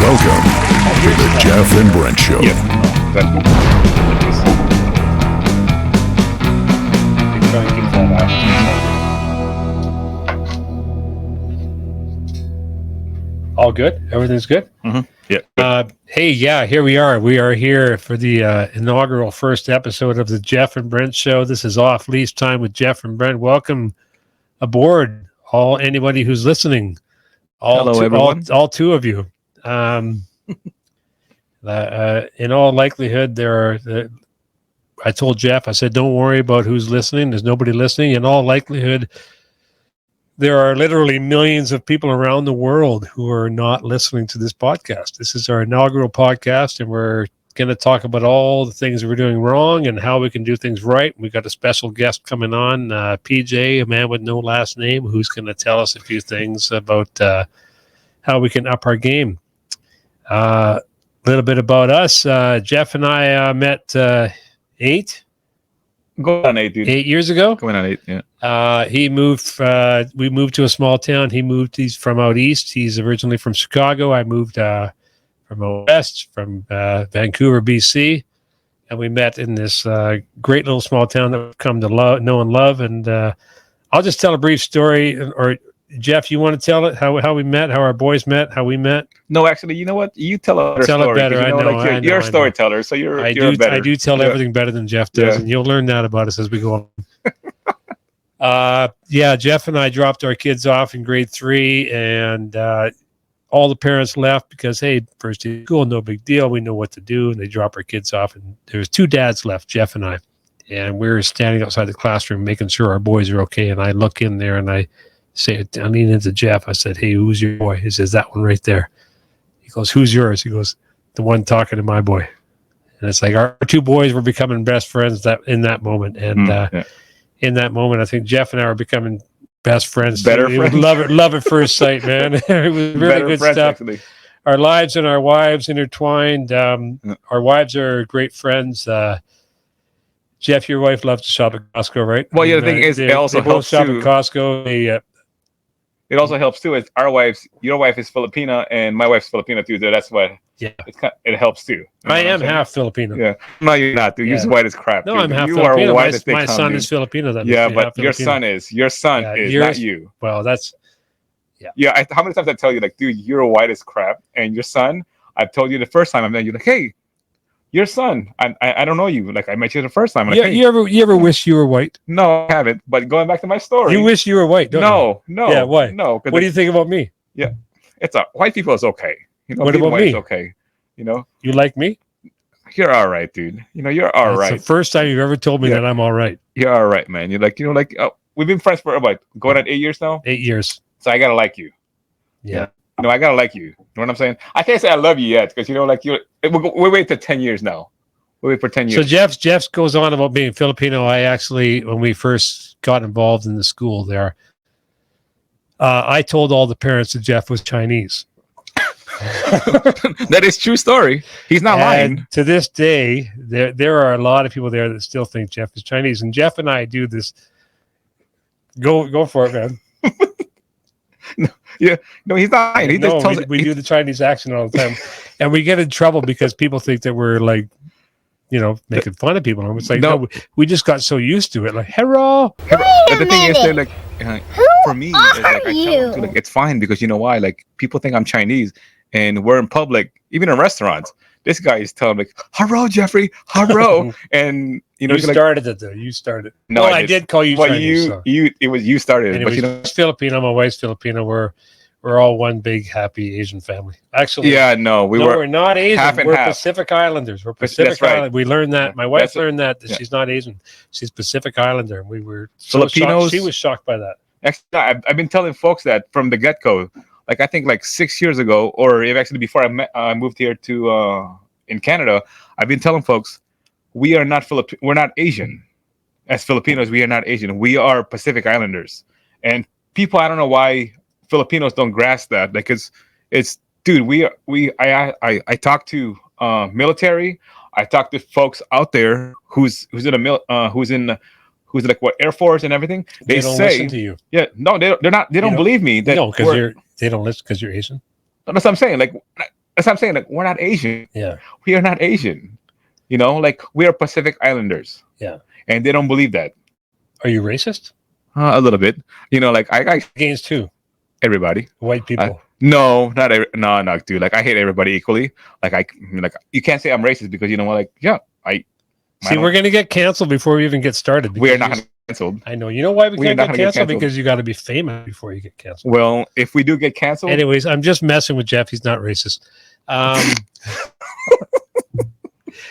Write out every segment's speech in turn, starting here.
Welcome to the Jeff and Brent Show. All good? Everything's good? Mm-hmm. Yeah. Hey, here we are. We are here for the inaugural first episode of the Jeff and Brent Show. This is Off Leash Time with Jeff and Brent. Welcome aboard, anybody who's listening. Hello, everyone. All two of you. In all likelihood, I told Jeff, I said, don't worry about who's listening. There's nobody listening. In all likelihood, there are literally millions of people around the world who are not listening to this podcast. This is our inaugural podcast, and we're going to talk about all the things we're doing wrong and how we can do things right. We got a special guest coming on, PJ, a man with no last name, who's going to tell us a few things about how we can up our game. A little bit about us. Jeff and I met 8 years ago. Going on 8, yeah. He moved. We moved to a small town. He's from out east. He's originally from Chicago. I moved from out west, from Vancouver, BC, and we met in this great little small town that we've come to know and love. And I'll just tell a brief story. Or Jeff, you want to tell it how we met, how our boys met, how we met? No, actually, you know what? You tell a story. It better. I know. You're a storyteller, so you're better. I do tell everything better than Jeff does, and you'll learn that about us as we go on. Jeff and I dropped our kids off in grade 3, and all the parents left because, hey, first day of school, no big deal. We know what to do, and they drop our kids off, and there was 2 dads left, Jeff and I, and we were standing outside the classroom making sure our boys are okay. And I look in there and I lean into Jeff. I said, hey, who's your boy? He says, that one right there. He goes, who's yours? He goes, the one talking to my boy. And it's like our 2 boys were becoming best friends in that moment. And in that moment, I think Jeff and I were becoming best friends. Better friends. Love at first sight, man. It was really good stuff. Actually. Our lives and our wives intertwined. Our wives are great friends. Jeff, your wife loves to shop at Costco, right? Well, yeah, the thing is, it also helps shop too. At Costco. It also helps too. Is our wives, your wife is Filipina, and my wife's Filipina too. So that's why. Yeah, it helps too. I am half Filipino. Yeah, no, you're not, dude. You're white as crap. No, dude. I'm half you Filipino. Are white as my son dude. is Filipino. But your son is not you. Well, that's how many times I tell you, like, dude, you're white as crap, and your son. I've told you the first time I met you, like, hey, your son. I don't know you. Like, I met you the first time. Like, hey. You ever wish you were white? No, I haven't. But going back to my story, you wish you were white. Don't you? No. Yeah, why? No. What do you think about me? Yeah, white people is okay. You know, what about me? Okay. You know, you like me? You're all right, dude. You know, you're all right. It's the first time you've ever told me that I'm all right. You're all right, man. You're like, we've been friends for about going on 8 years now. 8 years. So I gotta like you. Yeah. I gotta like you. You know what I'm saying? I can't say I love you yet because we wait till 10 years now. We wait for 10 years. So Jeff goes on about being Filipino. I actually, when we first got involved in the school there, I told all the parents that Jeff was Chinese. That is true story. He's not lying. To this day, there are a lot of people there that still think Jeff is Chinese, and Jeff and I do this. Go for it, man. No, he's not lying. He just tells we do the Chinese accent all the time, and we get in trouble because people think that we're like, making fun of people. And it's like, no, we just got so used to it. Like, hello. But the thing is, they're like, for me, it's like, I tell them, like, it's fine because you know why? Like, people think I'm Chinese, and we're in public, even in restaurants. This guy is telling me, like, hello, Jeffrey, hello. And, you started it, though. You started. No, I did call you Chinese. It was you started it. Anyways, but Filipino, my wife's Filipino. We're all one big happy Asian family. Actually, we're not Asian. We're half. Pacific Islanders. We're Pacific Islanders. We learned that. My wife learned that she's not Asian. She's Pacific Islander, and we were Filipinos. She was shocked by that. Actually, I've been telling folks that from the get-go. Like, I think like 6 years ago, or actually before I moved here to in Canada, I've been telling folks we're not Asian. As Filipinos, we are not Asian. We are Pacific Islanders. And people, I don't know why Filipinos don't grasp that. Like, it's dude. I talk to military. I talk to folks out there who's like what Air Force and everything. They don't listen to you. Yeah, no, they're not. They don't believe me. Because they don't listen because you're Asian. That's what I'm saying. Like, That's what I'm saying. Like, we're not Asian. Yeah. We are not Asian. You know, like we are Pacific Islanders. Yeah. And they don't believe that. Are you racist? A little bit. You know, like I Against who? everybody. White people. No, not no, dude. Like I hate everybody equally. Like you can't say I'm racist because you know what? Like, yeah, See, we're gonna get canceled before we even get started. We are not canceled. I know. You know why we can't not get canceled? Because you got to be famous before you get canceled. Well, if we do get canceled, anyways, I'm just messing with Jeff. He's not racist.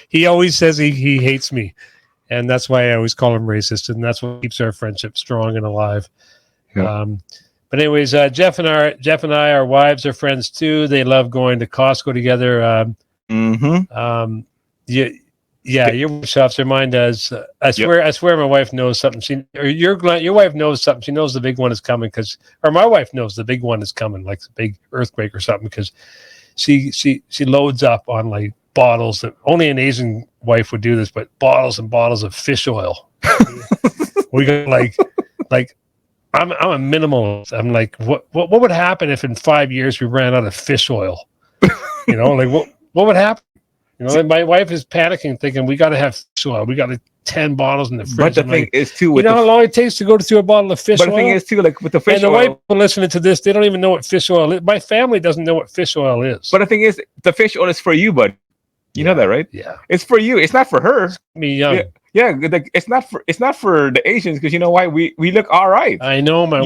He always says he hates me, and that's why I always call him racist, and that's what keeps our friendship strong and alive. Yeah. But anyways, Jeff and I, our wives are friends too. They love going to Costco together. Yeah, your wife officer, mine does. I swear, my wife knows something. Your wife knows something. She knows the big one is coming or my wife knows the big one is coming, like the big earthquake or something, because she loads up on like bottles that only an Asian wife would do this, but bottles and bottles of fish oil. We got like. I'm a minimalist. I'm like, what would happen if in 5 years we ran out of fish oil? You know, like what would happen? You know, my wife is panicking, thinking we got to have fish oil. We got 10 bottles in the fridge. But the thing is too, you know how long it takes to go through a bottle of fish oil. But the thing is too, like with the fish oil. And the oil, white people listening to this, they don't even know what fish oil is. My family doesn't know what fish oil is. But the thing is, the fish oil is for you, bud. You know that, right? Yeah. It's for you. It's not for her. Me young. Yeah, it's not for the Asians, because you know why? We look all right. I know my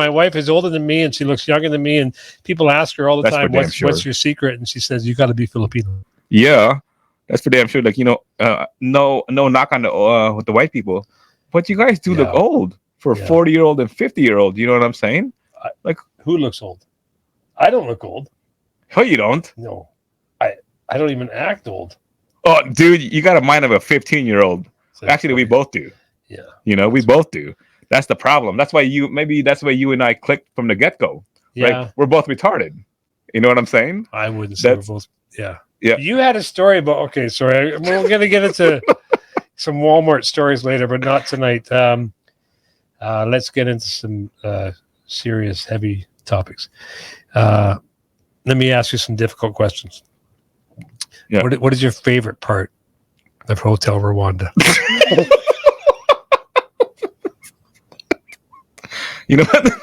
wife is older than me and she looks younger than me, and people ask her all the time, what's your secret? And she says, you got to be Filipino. Yeah, that's for damn sure. Like, you know, no knock on the white people, but you guys do look old for a 40-year-old and 50-year-old. You know what I'm saying? Like, who looks old? I don't look old. Oh, you don't? No, I don't even act old. Oh, dude, you got a mind of a 15-year-old. Actually, we both do. Yeah. You know, we both do. That's the problem. That's why you and I clicked from the get-go. Yeah. Right? We're both retarded. You know what I'm saying? I wouldn't say we're both. Yeah. Yeah. You had a story about, okay, sorry. We're going to get into some Walmart stories later, but not tonight. Let's get into some serious, heavy topics. Let me ask you some difficult questions. Yeah. What is your favorite part of Hotel Rwanda? You know what?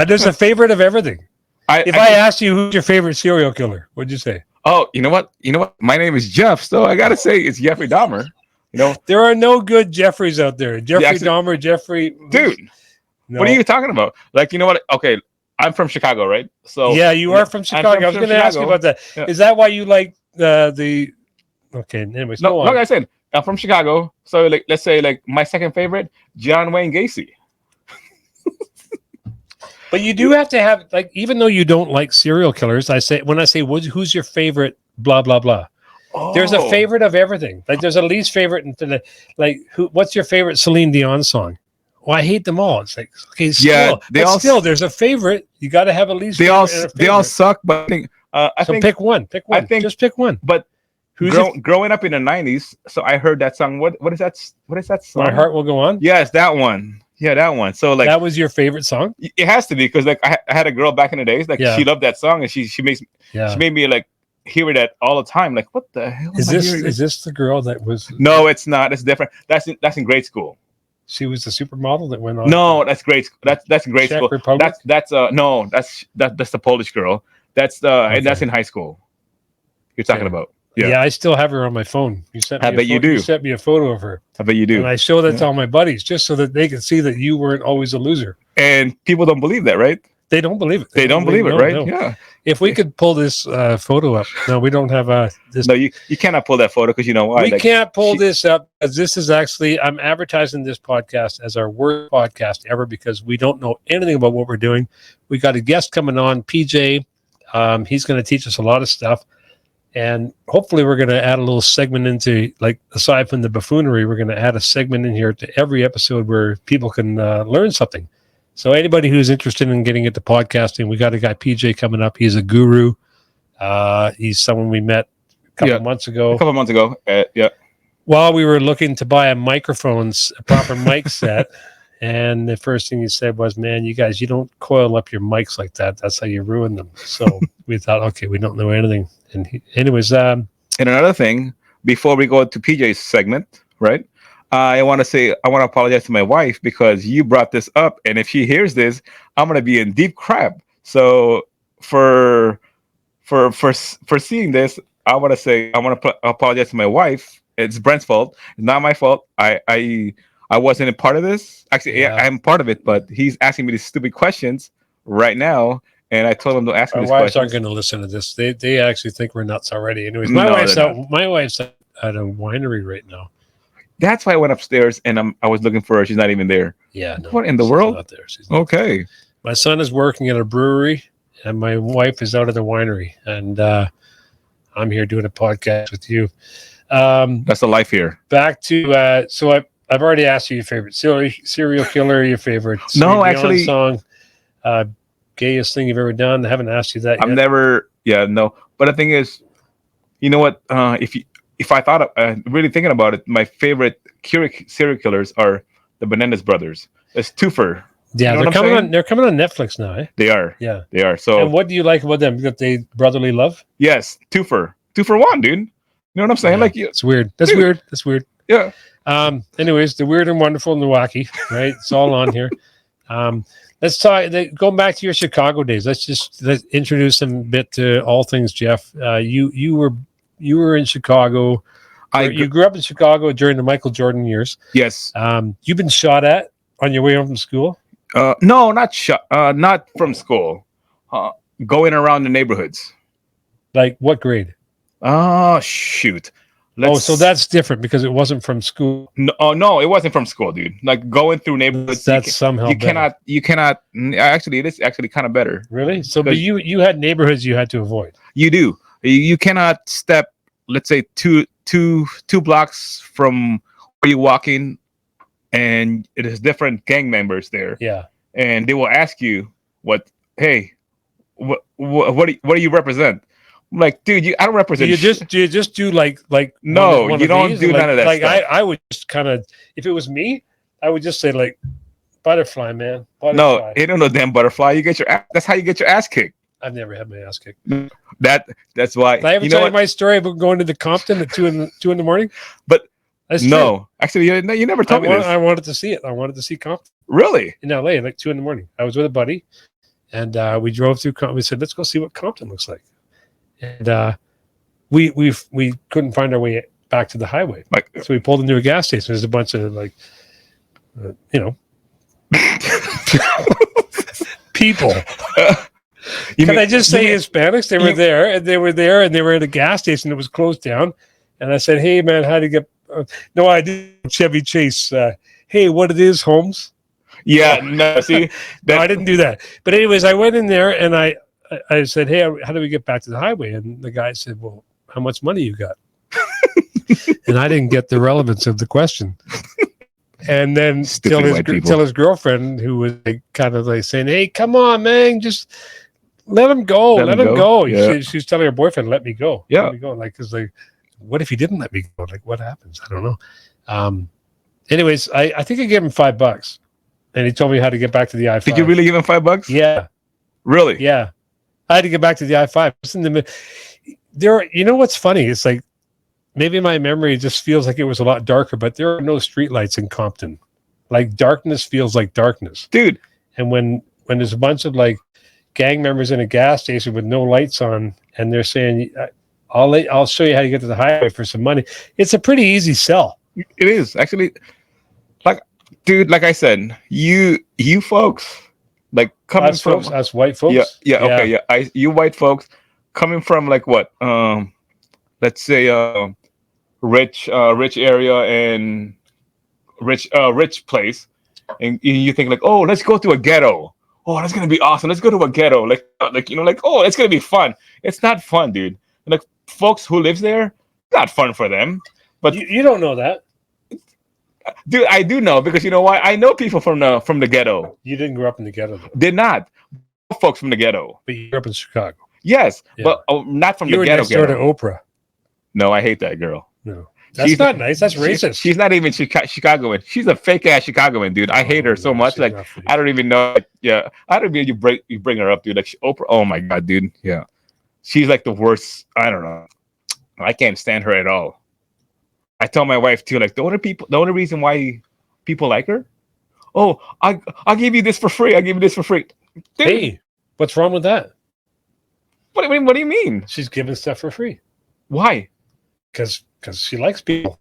There's a favorite of everything. If I asked you who's your favorite serial killer, what'd you say? Oh, you know what? My name is Jeff, so I gotta say it's Jeffrey Dahmer. You know, there are no good Jeffreys out there. Dahmer, Jeffrey. Dude, no. What are you talking about? Like, you know what? Okay. I'm from Chicago, right? So yeah, you are from Chicago. I was going to ask you about that. Yeah. Is that why you like the? Okay, anyways, no, like I said, I'm from Chicago. So like, let's say like my second favorite, John Wayne Gacy. But you do have to have, like, even though you don't like serial killers, when I say who's your favorite, blah blah blah. Oh. There's a favorite of everything. Like there's a least favorite, what's your favorite Celine Dion song? Well, I hate them all. It's like, okay, still, there's a favorite. You got to have at least. They all suck, but I think pick one. Pick one. Just pick one. But growing up in the '90s, so I heard that song. What is that? What is that song? My Heart Will Go On. Yes, that one. Yeah, that one. So like that was your favorite song. It has to be, because like I had a girl back in the days. Like she loved that song, and she made me like hear that all the time. Like, what the hell is this the girl that was? No, it's not. It's different. That's in grade school. She was the supermodel that went on. No, that's great. That's in grade Czech school. Republic? That's the Polish girl. That's in high school. You're talking about. Yeah, I still have her on my phone. You sent me. I bet you do. You sent me a photo of her. I bet you do. And I show that to all my buddies just so that they can see that you weren't always a loser. And people don't believe that, right? They don't believe it. They don't believe it, right? No. Yeah. If we could pull this photo up. No, we don't have this. No, you cannot pull that photo, because you know why? We can't pull this up, because this is actually, I'm advertising this podcast as our worst podcast ever, because we don't know anything about what we're doing. We got a guest coming on, PJ. He's going to teach us a lot of stuff. And hopefully we're going to add a little segment into, like, aside from the buffoonery, we're going to add a segment in here to every episode where people can learn something. So anybody who's interested in getting into podcasting, we got a guy, PJ, coming up. He's a guru. He's someone we met a couple months ago. Yeah. While we were looking to buy a proper mic set, And the first thing he said was, "Man, you guys, you don't coil up your mics like that. That's how you ruin them." So we thought, okay, we don't know anything. And anyways, And another thing, before we go to PJ's segment, right? I want to apologize to my wife because you brought this up, and if she hears this, I'm gonna be in deep crap. So for seeing this, I want to apologize to my wife. It's Brent's fault. It's not my fault. I wasn't a part of this. Actually, yeah, I'm part of it, but he's asking me these stupid questions right now, and I told him to ask me our these wives questions. aren't going to listen to this. They actually think we're nuts already. Anyways, No, my wife's at a winery right now. That's why I went upstairs and I was looking for her. She's not even there. Yeah, no, what in the she's world? Not there. She's not Okay. there. My son is working at a brewery, and my wife is out at the winery, and I'm here doing a podcast with you. That's the life here. Back to so I've already asked you your favorite serial killer, your favorite actually song, gayest thing you've ever done. I haven't asked you that I've yet. never, no. But the thing is, you know what? If I thought really thinking about it, my favorite serial killers are the Menendez brothers. It's twofer. Yeah, you know they're coming on Netflix now, eh? They are. Yeah, they are. So, and what do you like about them? That they brotherly love? Yes, two for one, dude. You know what I'm saying? Yeah, like, it's weird. That's dude. weird. That's weird. Yeah. Anyways, the weird and wonderful and the wacky, right? It's all on here. Let's talk. Going back to your Chicago days. Let's introduce them a bit to all things, Jeff. You were in Chicago. You grew up in Chicago during the Michael Jordan years. Yes. You've been shot at on your way home from school. No, not shot. Not from school. Going around the neighborhoods. Like what grade? Oh shoot. So that's different because it wasn't from school. No, it wasn't from school, dude. Like going through neighborhoods. That's somehow you better. cannot. Actually, it is actually kind of better. Really? So, but you had neighborhoods you had to avoid. You do. You cannot step. Let's say two blocks from where you're walking, and it is different gang members there. Yeah. And they will ask you, what do you represent? I'm like, dude, I don't represent. Do you just do like no, you don't do none of that like stuff. I would just kind of, if it was me, I would just say like butterfly, man. Butterfly. No, ain't no damn butterfly. That's how you get your ass kicked. I've never had my ass kicked. That's why. Did I ever tell you my story about going to the Compton at 2 in the morning? But that's no, true. actually, you never told me this. I wanted to see it. I wanted to see Compton. Really? In LA, like 2 in the morning. I was with a buddy, and we drove through Compton. We said, let's go see what Compton looks like. And we couldn't find our way back to the highway. So we pulled into a gas station. There's a bunch of people. Can I just say Hispanics? They were there, and they were at a gas station that was closed down. And I said, "Hey, man, how do you get?" No, I did Chevy Chase. Hey, what it is, Holmes? Yeah, no, see, no, I didn't do that. But anyways, I went in there and I said, "Hey, how do we get back to the highway?" And the guy said, "Well, how much money you got?" And I didn't get the relevance of the question. And then till his girlfriend, who was kind of like saying, "Hey, come on, man, just let him go, let him go." Yeah. She's telling her boyfriend, "Let me go, yeah, let me go." Like, cause like, what if he didn't let me go? Like, what happens? I don't know. Anyways, I think I gave him $5, and he told me how to get back to the I-5. Did you really give him $5? Yeah, really? Yeah, I had to get back to the I-5. You know what's funny? It's like, maybe my memory just feels like it was a lot darker, but there are no streetlights in Compton. Like, darkness feels like darkness, dude. And when there's a bunch of like gang members in a gas station with no lights on, and they're saying, "I'll show you how to get to the highway for some money," it's a pretty easy sell. It is actually. Like, dude, like I said, you folks, like coming us from folks, us white folks. Yeah. Okay. Yeah. You white folks coming from like what? Let's say rich area and rich place, and you think like, oh, let's go to a ghetto. Oh, that's gonna be awesome. Let's go to a ghetto. Like oh, it's gonna be fun. It's not fun, dude. Like, folks who lives there, it's not fun for them. But you don't know that, dude. I do know, because you know why? I know people from the ghetto. You didn't grow up in the ghetto, though. Did not. Folks from the ghetto. But you grew up in Chicago. Yes, Yeah. but not from You the were ghetto. next door to Oprah. No, I hate that girl. No. That's not nice. That's racist. She's not even Chicagoan. She's a fake ass Chicagoan, dude. I hate her so much. Like, I don't even know. Yeah, I don't even you bring her up, dude. Like Oprah. Oh my god, dude. Yeah, she's like the worst. I don't know. I can't stand her at all. I tell my wife too. Like the only reason why people like her. Oh, I'll give you this for free. I'll give you this for free. Dude, hey, what's wrong with that? What do you mean? She's giving stuff for free. Why? Because she likes people.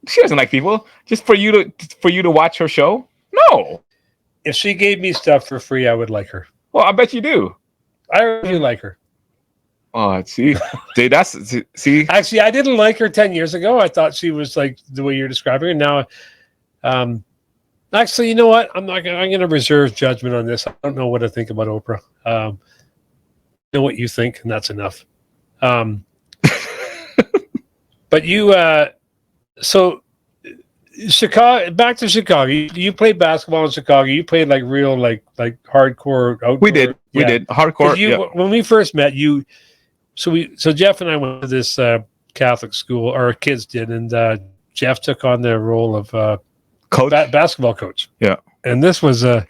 She doesn't like people. Just for you to watch her show? No. If she gave me stuff for free, I would like her. Well, I bet you do. I really like her. Oh, see, dude, see. Actually, I didn't like her 10 years ago. I thought she was like the way you're describing her. Now, actually, you know what? I'm going to reserve judgment on this. I don't know what to think about Oprah. Know what you think, and that's enough. But you, so Chicago. Back to Chicago. You played basketball in Chicago. You played like real, like hardcore outdoor. We did hardcore. When we first met, so Jeff and I went to this Catholic school, or our kids did, and Jeff took on the role of coach, basketball coach. Yeah, and this was a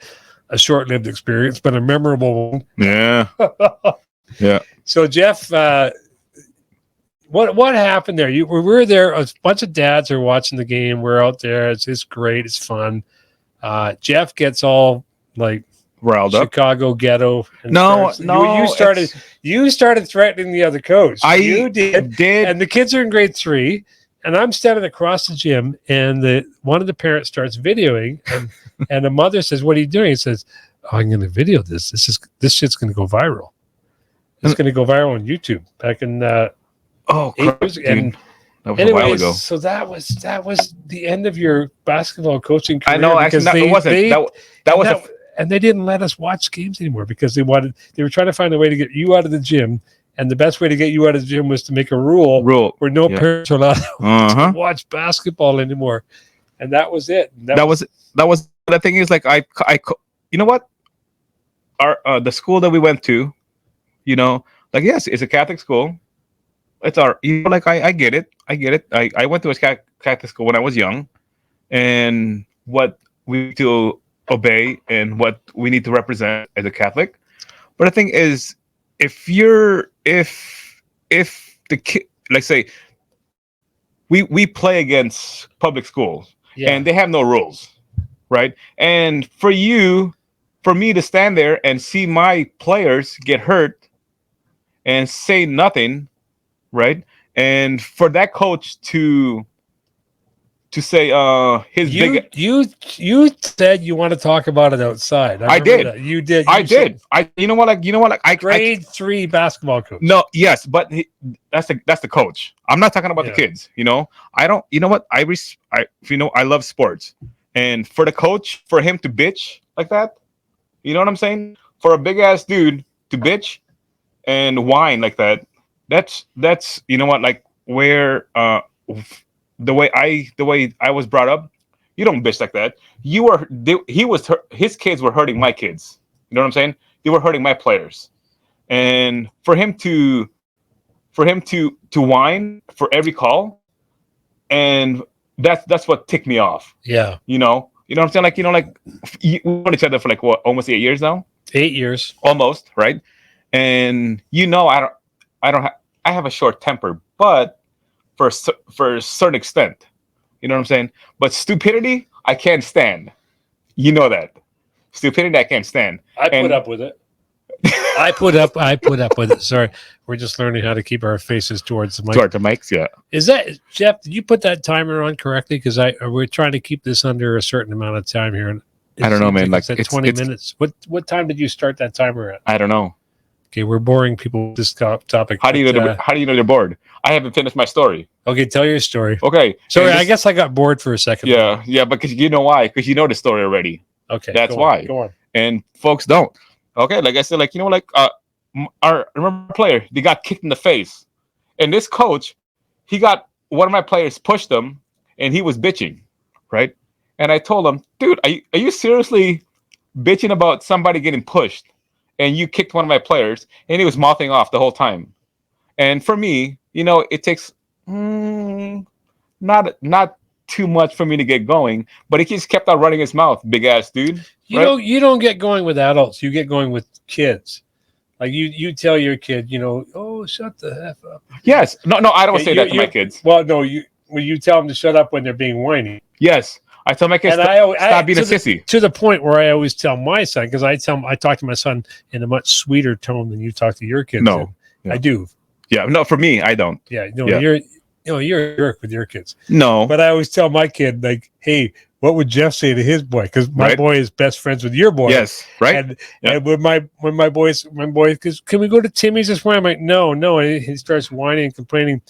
short-lived experience, but a memorable one. Yeah, yeah. So Jeff. What happened there? We were there. A bunch of dads are watching the game. We're out there. It's great. It's fun. Jeff gets all like riled Chicago up. Ghetto. No. You started threatening the other coach. You did. And the kids are in grade 3, and I'm standing across the gym, and one of the parents starts videoing, and the mother says, "What are you doing?" He says, "Oh, I'm going to video this. This shit's going to go viral. It's going to go viral on YouTube." Back in. And that was anyways, a while ago. So that was the end of your basketball coaching career. I know, actually, it wasn't. And they didn't let us watch games anymore because they were trying to find a way to get you out of the gym, and the best way to get you out of the gym was to make a rule where no parents are allowed to watch basketball anymore, and that was it. That was the thing is, like, I you know what, the school that we went to, like, yes, it's a Catholic school. It's I get it. I went to a Catholic school when I was young, and what we need to obey and what we need to represent as a Catholic. But the thing is, if the kid, like, say, we play against public schools, and they have no rules, right? And for me to stand there and see my players get hurt and say nothing. Right, and for that coach to say you said you want to talk about it outside. I did. That. You did. I did. You know what? Grade 3 basketball coach. No, yes, but that's the coach. I'm not talking about the kids. I don't. You know what? I love sports, and for the coach, for him to bitch like that, you know what I'm saying? For a big ass dude to bitch and whine like that. That's like, where the way I was brought up, you don't bitch like that. His kids were hurting my kids. You know what I'm saying? They were hurting my players, and for him to whine for every call, and that's what ticked me off. Yeah, you know what I'm saying? Like, we known each other for like what, almost 8 years now. 8 years, almost, right? And I have a short temper, but for a certain extent, you know what I'm saying? But stupidity, I can't stand. You know that. Stupidity, I can't stand. Put up with it. I put up with it. Sorry, we're just learning how to keep our faces towards the mic. Towards the mics, yeah. Is that, Jeff? Did you put that timer on correctly? Because we're trying to keep this under a cerertain amount of time here. And I don't know, man. Like, it's 20 minutes. What time did you start that timer at? I don't know. Okay, we're boring people with this topic. How do you know they're bored? I haven't finished my story. Okay, tell your story. Okay. Sorry, I guess I got bored for a second. Yeah, because you know why? Because you know the story already. Okay, that's why. Go on. And folks don't. Okay, like I said, like, I remember a player, they got kicked in the face, and this coach, he got one of my players pushed him, and he was bitching, right? And I told him, dude, are you seriously bitching about somebody getting pushed? And you kicked one of my players, and he was mouthing off the whole time. And for me, it takes not too much for me to get going, but he just kept on running his mouth, big ass dude. You don't get going with adults. You get going with kids. Like you tell your kid, oh, shut the F up. Yes. No, I don't say that to my kids. Well, no, you tell them to shut up when they're being whiny. Yes. I tell my kids stop being a sissy. To the point where I always tell my son, because I talk to my son in a much sweeter tone than you talk to your kids. No. Yeah. I do. Yeah. No, for me, I don't. Yeah. No, you're a jerk with your kids. No. But I always tell my kid, like, hey, what would Jeff say to his boy? Because my boy is best friends with your boy. Yes, right. And when my boy, because can we go to Timmy's this morning? I'm like, no. And he starts whining and complaining,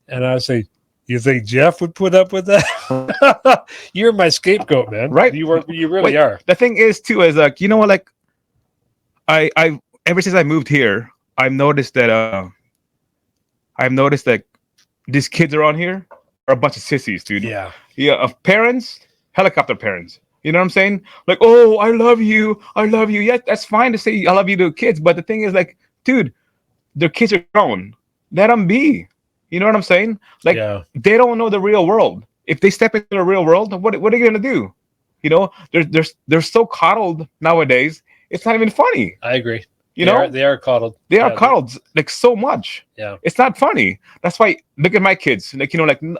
and I say, you think Jeff would put up with that? You're my scapegoat, man. Right? You really are. The thing is, too, is like, you know what? Like, I ever since I moved here, I've noticed that these kids around here are a bunch of sissies, dude. Yeah. Of parents, helicopter parents. You know what I'm saying? Like, oh, I love you. Yeah, that's fine to say I love you to kids, but the thing is, like, dude, their kids are grown. Let them be. You know what I'm saying? Like, they don't know the real world. If they step into the real world, what are you gonna do? They're so coddled nowadays. It's not even funny. I agree. They are coddled. They are coddled like so much. Yeah, it's not funny. That's why look at my kids. Like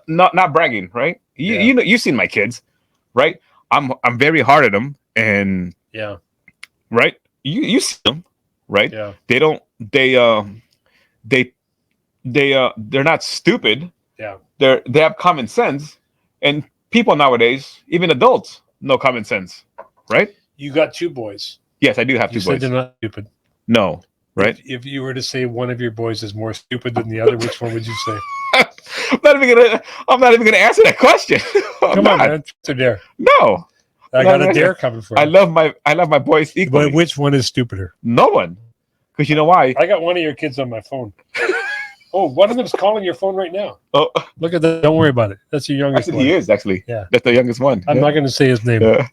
not bragging, right? You've seen my kids, right? I'm very hard at them, and right. You see them, right? Yeah. They're not stupid. Yeah. They have common sense, and people nowadays, even adults, know common sense, right? You got two boys. Yes, I do have two boys. They're not stupid. No, right? If you were to say one of your boys is more stupid than the other, which one would you say? I'm not even gonna answer that question. Come on, man. It's a dare. No. I got a dare coming for you. I love my boys equally. But which one is stupider? No one. Because you know why? I got one of your kids on my phone. Oh, one of them's calling your phone right now. Oh, look at that. Don't worry about it. That's your youngest one. He is, actually. Yeah. That's the youngest one. I'm not going to say his name. Yeah.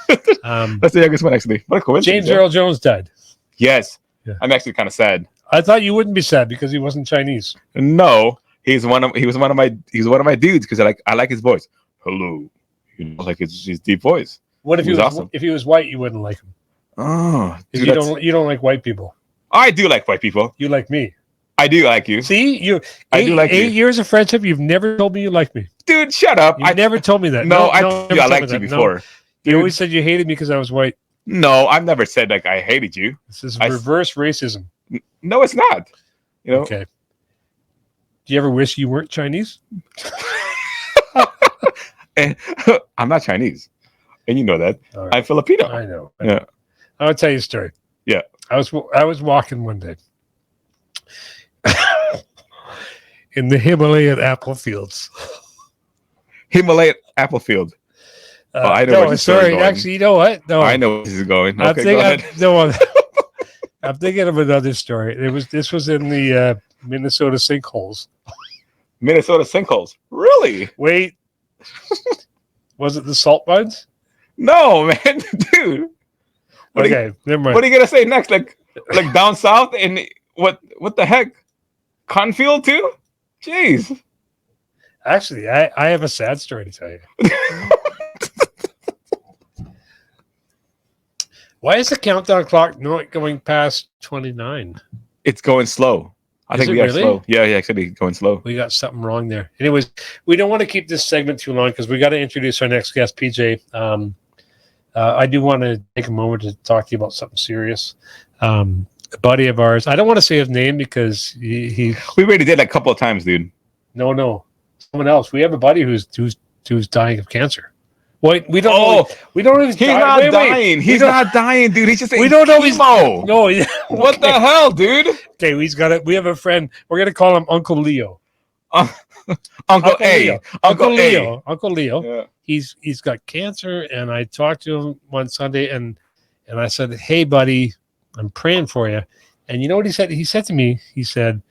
That's the youngest one, actually. What a coincidence. James Earl Jones died. Yes. Yeah. I'm actually kind of sad. I thought you wouldn't be sad because he wasn't Chinese. No. He was one of my dudes because I like his voice. Hello. Like his deep voice. What if he was awesome. If he was white, you wouldn't like him? Oh, dude, you don't like white people. I do like white people. You like me. I do like you. See, I do like 8 years of friendship. You've never told me you like me, dude. Shut up! You never told me that. No, I liked you before. No. You always said you hated me because I was white. No, I've never said like I hated you. This is reverse racism. No, it's not. Okay. Do you ever wish you weren't Chinese? I'm not Chinese, and you know that. Right. I'm Filipino. I know. Yeah. I'll tell you a story. Yeah. I was walking one day in the Himalayan apple fields. Himalayan apple field. I know where this is going. Actually, you know what? No, I know where this is going. Okay, go ahead. I'm thinking of another story. This was in the Minnesota sinkholes. Minnesota sinkholes. Really? Wait. Was it the salt mines? No, man, dude. Never mind. What are you gonna say next? Like down south and what the heck? Confield too? Jeez. Actually, I have a sad story to tell you. Why is the countdown clock not going past 29? It's going slow. I think we are slow. Yeah, actually going slow. We got something wrong there. Anyways, we don't want to keep this segment too long because we got to introduce our next guest, PJ. I do want to take a moment to talk to you about something serious. A buddy of ours. I don't want to say his name because he we already did like a couple of times, dude. No, someone else. We have a buddy who's dying of cancer. Wait, we don't know. We don't even. He's not dying. He's not dying, dude. He's just. We don't know. Chemo. No. Yeah. What the hell, dude? Okay, he's got it. We have a friend. We're gonna call him Uncle Leo. Uncle A. Uncle Leo. Uncle Leo. Yeah. He's got cancer, and I talked to him one Sunday, and I said, "Hey, buddy, I'm praying for you." And you know what he said? He said to me, he said,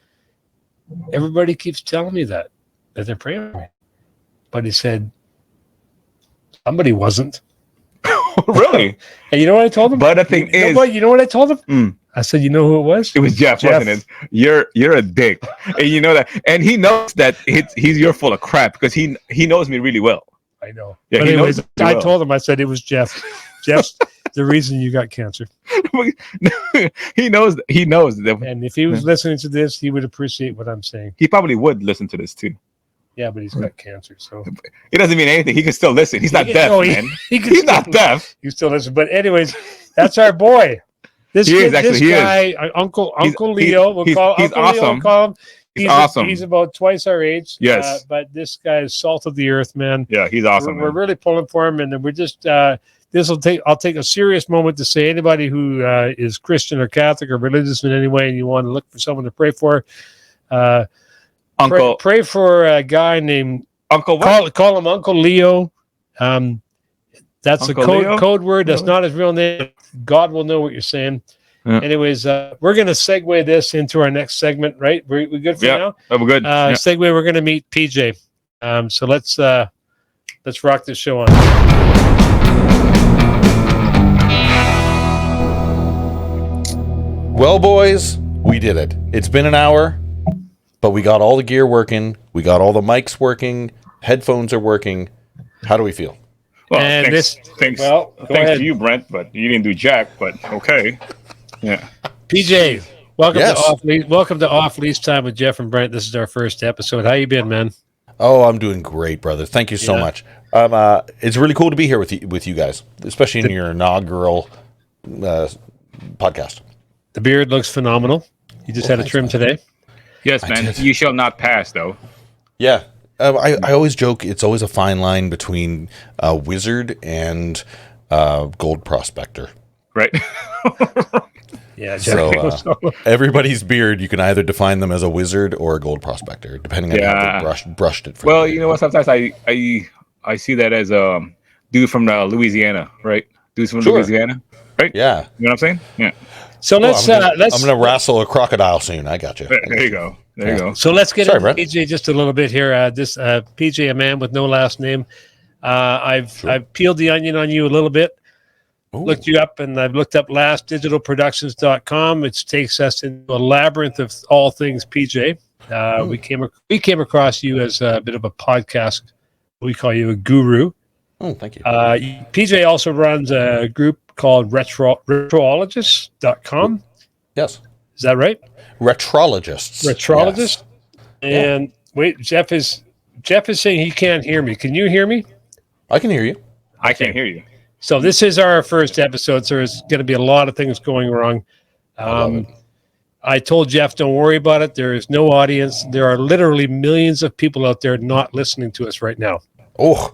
"Everybody keeps telling me that they're praying for me," but he said, somebody wasn't. Really? And you know what I told him? But the thing is, you know what I told him? I said, you know who it was? It was Jeff, wasn't it? You're a dick, and you know that, and he knows that you're full of crap because he knows me really well. I know. Yeah, but anyways, I well. told him, I said it was Jeff. Jeff's the reason you got cancer. He knows that. And if he was listening to this, he would appreciate what I'm saying. He probably would listen to this too. Yeah, but he's got cancer, so it doesn't mean anything. He can still listen. He's not deaf, man. He's not deaf. He still listen. But anyways, that's our boy. This guy, Uncle Leo. He's awesome. He's awesome. He's about twice our age. Yes. But this guy is salt of the earth, man. Yeah, he's awesome. We're really pulling for him, and then we're just. I'll take a serious moment to say anybody who is Christian or Catholic or religious in any way, and you want to look for someone to pray for. Uncle, pray for a guy named Uncle. What? Call him Uncle Leo. That's Uncle a code word. That's not his real name. God will know what you're saying. Yeah. Anyways, we're going to segue this into our next segment, right? We good for now? Oh, we're good. Segue. We're going to meet PJ. So let's rock this show on. Well, boys, we did it. It's been an hour, but we got all the gear working. We got all the mics working. Headphones are working. How do we feel? Well, and thanks to you, Brent, but you didn't do jack, but okay. Yeah. PJ, welcome to Off Leash Time with Jeff and Brent. This is our first episode. How you been, man? Oh, I'm doing great, brother. Thank you so much. It's really cool to be here with you guys, especially in your inaugural podcast. The beard looks phenomenal. You just had a trim today. Yes, man. You shall not pass, though. Yeah. I always joke it's always a fine line between a wizard and gold prospector. Right. Yeah. So everybody's beard, you can either define them as a wizard or a gold prospector, depending on how they brushed it. Well, you know what? Sometimes I see that as a dude from Louisiana, right? Dudes from Louisiana, right? Yeah. You know what I'm saying? Yeah. So I'm gonna wrestle a crocodile soon. I got you. There you go. There you go. So let's get into PJ just a little bit here. This PJ, a man with no last name. I've peeled the onion on you a little bit. Ooh. Looked you up, and I've looked up lastdigitalproductions.com, which takes us into a labyrinth of all things PJ. We came across you as a bit of a podcast. We call you a guru. Oh, thank you. PJ also runs a group called Retrologist.com. Yes. Is that right? Retrologists. Yes. And wait, Jeff is saying he can't hear me. Can you hear me? I can hear you. I can't hear you. So this is our first episode, so there's going to be a lot of things going wrong. I told Jeff, don't worry about it. There is no audience. There are literally millions of people out there not listening to us right now. Oh,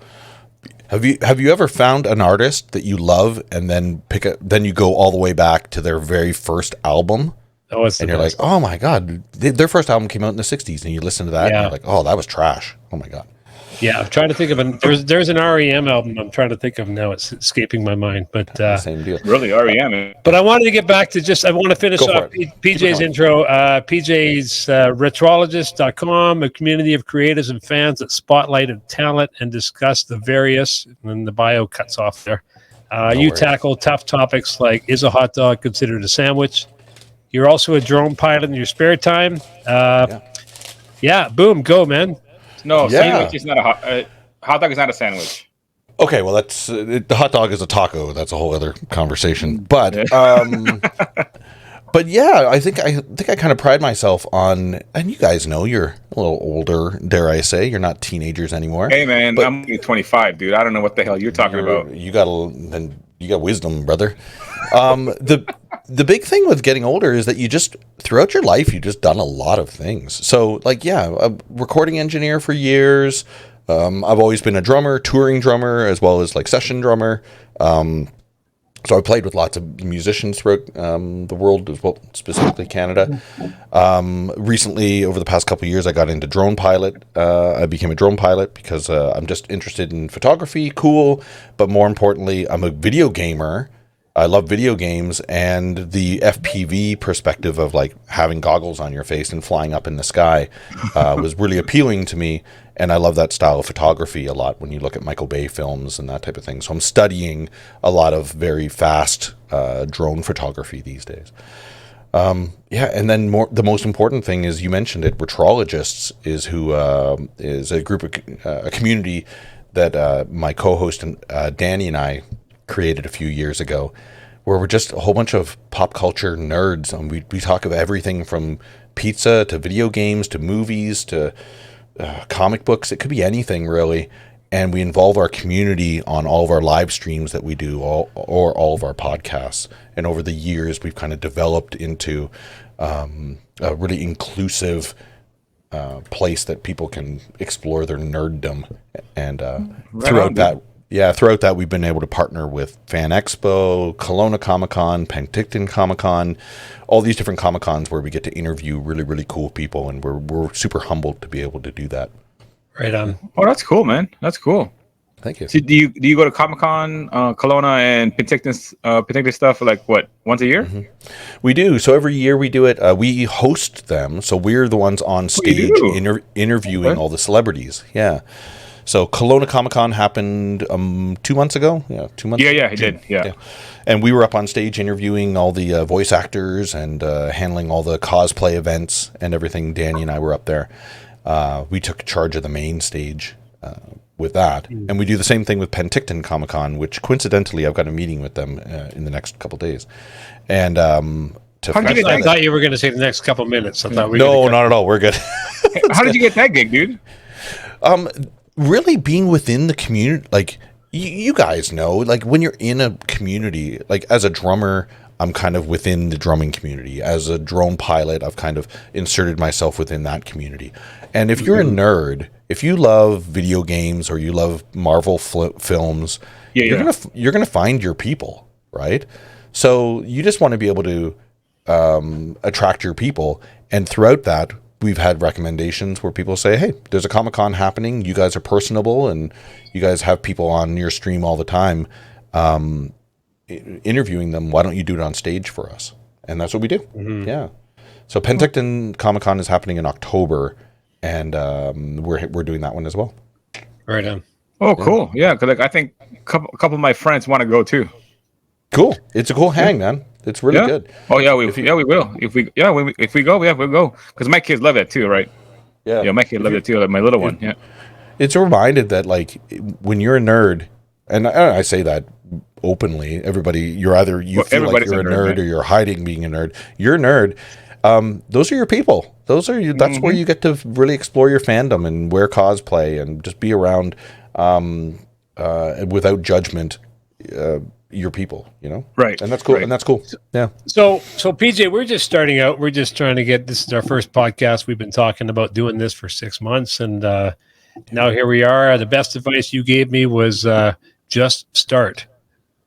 have you ever found an artist that you love and then then you go all the way back to their very first album? Oh, and you're like, oh my God, their first album came out in the 60s, and you listen to that and you're like, oh, that was trash. Oh my God. Yeah, I'm trying to think of there's an REM album I'm trying to think of now. It's escaping my mind, but same deal. Really, REM. But I wanted to get back to I want to finish off PJ's intro. PJ's Retrologist.com, a community of creators and fans that spotlight talent and discuss the various, and the bio cuts off there. You tackle tough topics like, is a hot dog considered a sandwich? You're also a drone pilot in your spare time. Boom, go, man. No, sandwich is not a hot dog is not a sandwich. Okay, well, that's the hot dog is a taco. That's a whole other conversation. But but yeah, I think I kind of pride myself on, and you guys know you're a little older, dare I say, you're not teenagers anymore. Hey man, I'm only 25, dude. I don't know what the hell you're talking about. You got wisdom, brother. The big thing with getting older is that you just, throughout your life, you've just done a lot of things. So, like, a recording engineer for years. I've always been a drummer, touring drummer, as well as, like, session drummer. So I played with lots of musicians throughout the world, as well, specifically Canada. Recently, over the past couple of years, I got into drone pilot. I became a drone pilot because I'm just interested in photography, cool. But more importantly, I'm a video gamer. I love video games, and the FPV perspective of like having goggles on your face and flying up in the sky was really appealing to me. And I love that style of photography a lot when you look at Michael Bay films and that type of thing. So I'm studying a lot of very fast drone photography these days. Yeah, and then the most important thing is you mentioned it. Retrologists is who is a group of a community that my co-host and Danny and I created a few years ago, where we're just a whole bunch of pop culture nerds, and we talk about everything from pizza to video games to movies to comic books. It could be anything really, and we involve our community on all of our live streams that we do, or all of our podcasts. And over the years, we've kind of developed into a really inclusive place that people can explore their nerddom. And throughout that, we've been able to partner with Fan Expo, Kelowna Comic Con, Penticton Comic Con, all these different Comic Cons where we get to interview really, really cool people, and we're super humbled to be able to do that. Right on. Oh, that's cool, man. That's cool. Thank you. So do you go to Comic Con, Kelowna, and Penticton stuff like what, once a year? Mm-hmm. We do. So every year we do it. We host them. So we're the ones on stage interviewing all the celebrities. Yeah. So Kelowna Comic Con happened 2 months ago. Yeah, 2 months. Yeah, it did. Yeah. And we were up on stage interviewing all the voice actors and handling all the cosplay events and everything. Danny and I were up there. We took charge of the main stage with that. And we do the same thing with Penticton Comic Con, which coincidentally I've got a meeting with them in the next couple days. And I thought you were going to say the next couple minutes. I thought not at all. We're good. How did you get that gig, dude? Really being within the community, like you guys know, like when you're in a community, like as a drummer, I'm kind of within the drumming community. As a drone pilot, I've kind of inserted myself within that community. And if you're a nerd, if you love video games or you love Marvel films, you're gonna find your people, right? So you just want to be able to attract your people. And throughout that, we've had recommendations where people say, hey, there's a Comic-Con happening. You guys are personable and you guys have people on your stream all the time interviewing them. Why don't you do it on stage for us? And that's what we do. Mm-hmm. Yeah. So Penticton Comic-Con is happening in October, and we're doing that one as well. Right on. Oh, cool. Yeah, because I think a couple of my friends want to go too. Cool. It's a cool hang, man. It's really good. Oh yeah, we will. If we go, we'll go. Because my kids love it too, right? Yeah, my kids love it too. Like my little one. Yeah. It's reminded that like when you're a nerd, and I say that openly. Everybody, you feel like you're a nerd, or you're hiding being a nerd. You're a nerd. Those are your people. That's where you get to really explore your fandom and wear cosplay and just be around without judgment. Your people, right? And that's cool. Right. And that's cool. Yeah. So PJ, we're just starting out. We're just trying to this is our first podcast. We've been talking about doing this for 6 months, and now here we are. The best advice you gave me was just start.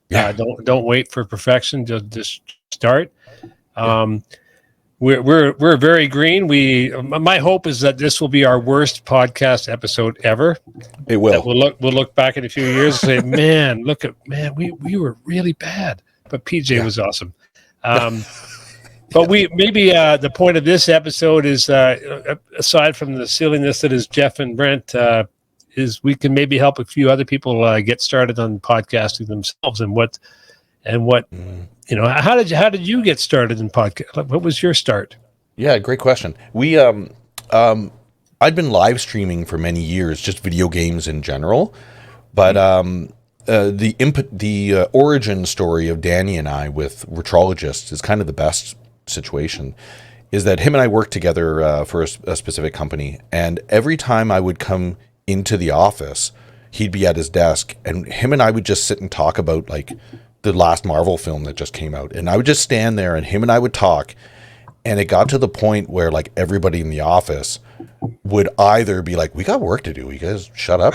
Yeah. Don't wait for perfection. Just start. We're very green. My hope is that this will be our worst podcast episode ever. It will. We'll look back in a few years and say, man, we were really bad, but PJ was awesome. But the point of this episode is, aside from the silliness that is Jeff and Brent, is we can maybe help a few other people get started on podcasting themselves, how did you get started in podcast? What was your start? Yeah, great question. We I'd been live streaming for many years, just video games in general, but the origin story of Danny and I with Retrologist is kind of the best situation. Is that him and I worked together for a specific company, and every time I would come into the office, he'd be at his desk, and him and I would just sit and talk about like the last Marvel film that just came out. And I would just stand there and him and I would talk. And it got to the point where like everybody in the office would either be like, we got work to do. You guys shut up.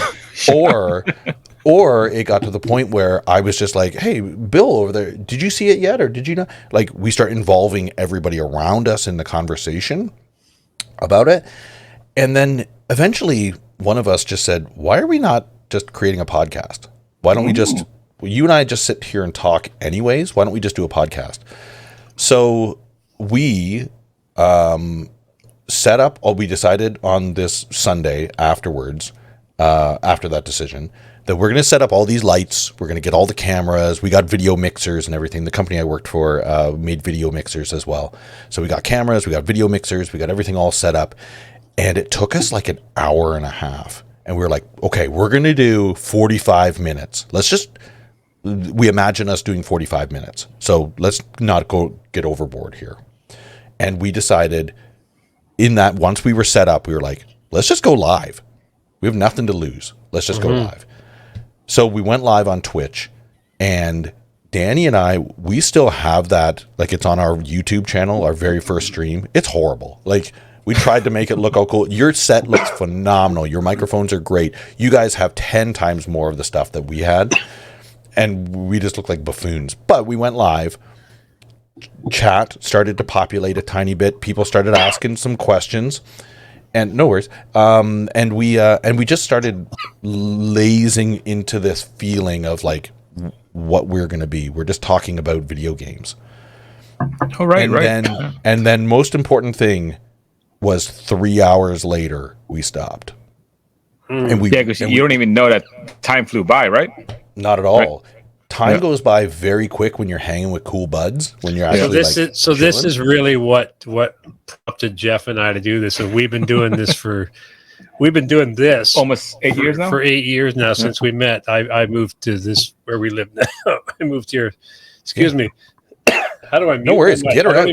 Or it got to the point where I was just like, hey, Bill over there, did you see it yet? Or did you not? Like we start involving everybody around us in the conversation about it. And then eventually one of us just said, why are we not just creating a podcast? Why don't we just... you and I just sit here and talk anyways. Why don't we just do a podcast? So we we decided on this Sunday afterwards, after that decision, that we're going to set up all these lights. We're going to get all the cameras. We got video mixers and everything. The company I worked for made video mixers as well. So we got cameras, we got video mixers, we got everything all set up. And it took us like an hour and a half. And we were like, okay, we're going to do 45 minutes. We imagine us doing 45 minutes. So let's not get overboard here. And we decided in that once we were set up, we were like, let's just go live. We have nothing to lose. Let's just go live. So we went live on Twitch, and Danny and I, we still have that, like it's on our YouTube channel, our very first stream. It's horrible. Like we tried to make it look all cool. Your set looks phenomenal. Your microphones are great. You guys have 10 times more of the stuff that we had, and we just look like buffoons. But we went live. Chat started to populate a tiny bit. People started asking some questions. And no worries. And we just started lazing into this feeling of like what we're going to be. We're just talking about video games. Oh, right, And then most important thing was 3 hours later, we stopped. And because you don't even know that time flew by, right? Not at all. Right. Time goes by very quick when you're hanging with cool buds. When you're actually this is really what prompted Jeff and I to do this. And we've been doing this Almost 8 years now. For 8 years now since we met. I moved to this where we live now. I moved here. Excuse me. How do I mute? No worries. Get her out.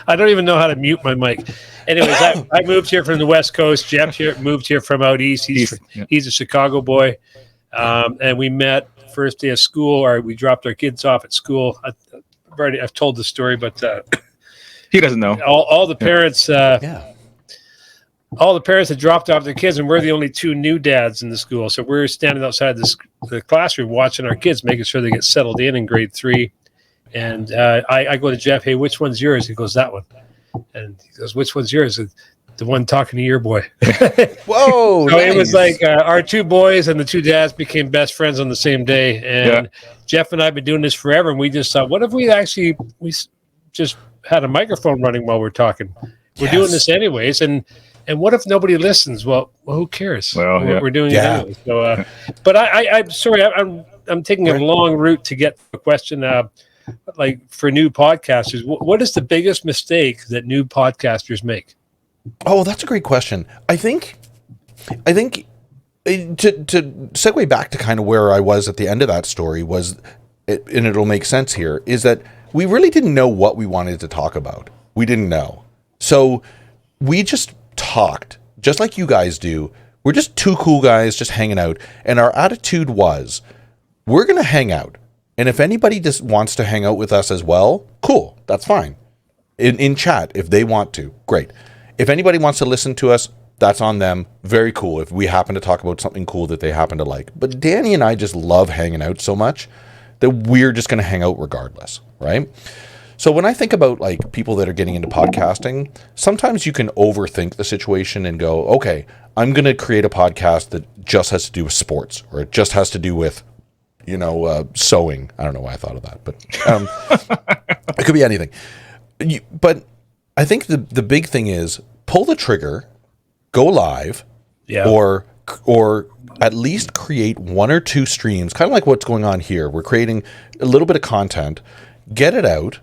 I don't even know how to mute my mic. Anyways, I moved here from the West Coast. Jeff moved here from out east. He's a Chicago boy, and we met first day of school. Or we dropped our kids off at school. I've told the story, but he doesn't know. All the parents. All the parents had dropped off their kids, and we're the only two new dads in the school. So we're standing outside the classroom watching our kids, making sure they get settled in grade 3. And I go to Jeff, hey, which one's yours? He goes, that one. And he goes, which one's yours? The one talking to your boy. Whoa. So it was like our two boys and the two dads became best friends on the same day. And Jeff and I have been doing this forever. And we just thought, what if we just had a microphone running while we're talking? We're doing this anyways. And what if nobody listens? Well, who cares? Well, we're doing it anyway. So, but I'm sorry, I'm taking a long route to get to a question. Like for new podcasters, what is the biggest mistake that new podcasters make? Oh, that's a great question. I think to segue back to kind of where I was at the end of that story and it'll make sense here, is that we really didn't know what we wanted to talk about. We didn't know. So we just talked, just like you guys do. We're just two cool guys just hanging out. And our attitude was, we're going to hang out. And if anybody just wants to hang out with us as well, cool, that's fine. In chat, if they want to, great. If anybody wants to listen to us, that's on them. Very cool if we happen to talk about something cool that they happen to like. But Danny and I just love hanging out so much that we're just going to hang out regardless, right? So when I think about like people that are getting into podcasting, sometimes you can overthink the situation and go, okay, I'm going to create a podcast that just has to do with sports, or it just has to do with sewing. I don't know why I thought of that, but it could be anything. But I think the big thing is pull the trigger, go live, or at least create 1 or 2 streams, kind of like what's going on here. We're creating a little bit of content, get it out,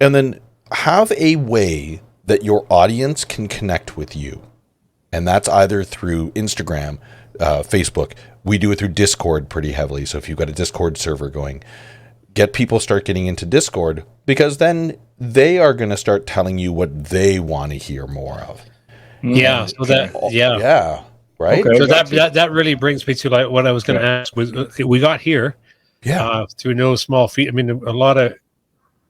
and then have a way that your audience can connect with you. And that's either through Instagram, Facebook. We do it through Discord pretty heavily. So if you've got a Discord server going, get people start getting into Discord, because then they are going to start telling you what they want to hear more of. Yeah. So Right. Okay. So that really brings me to like what I was going to ask. We got here through no small feat. I mean, a lot of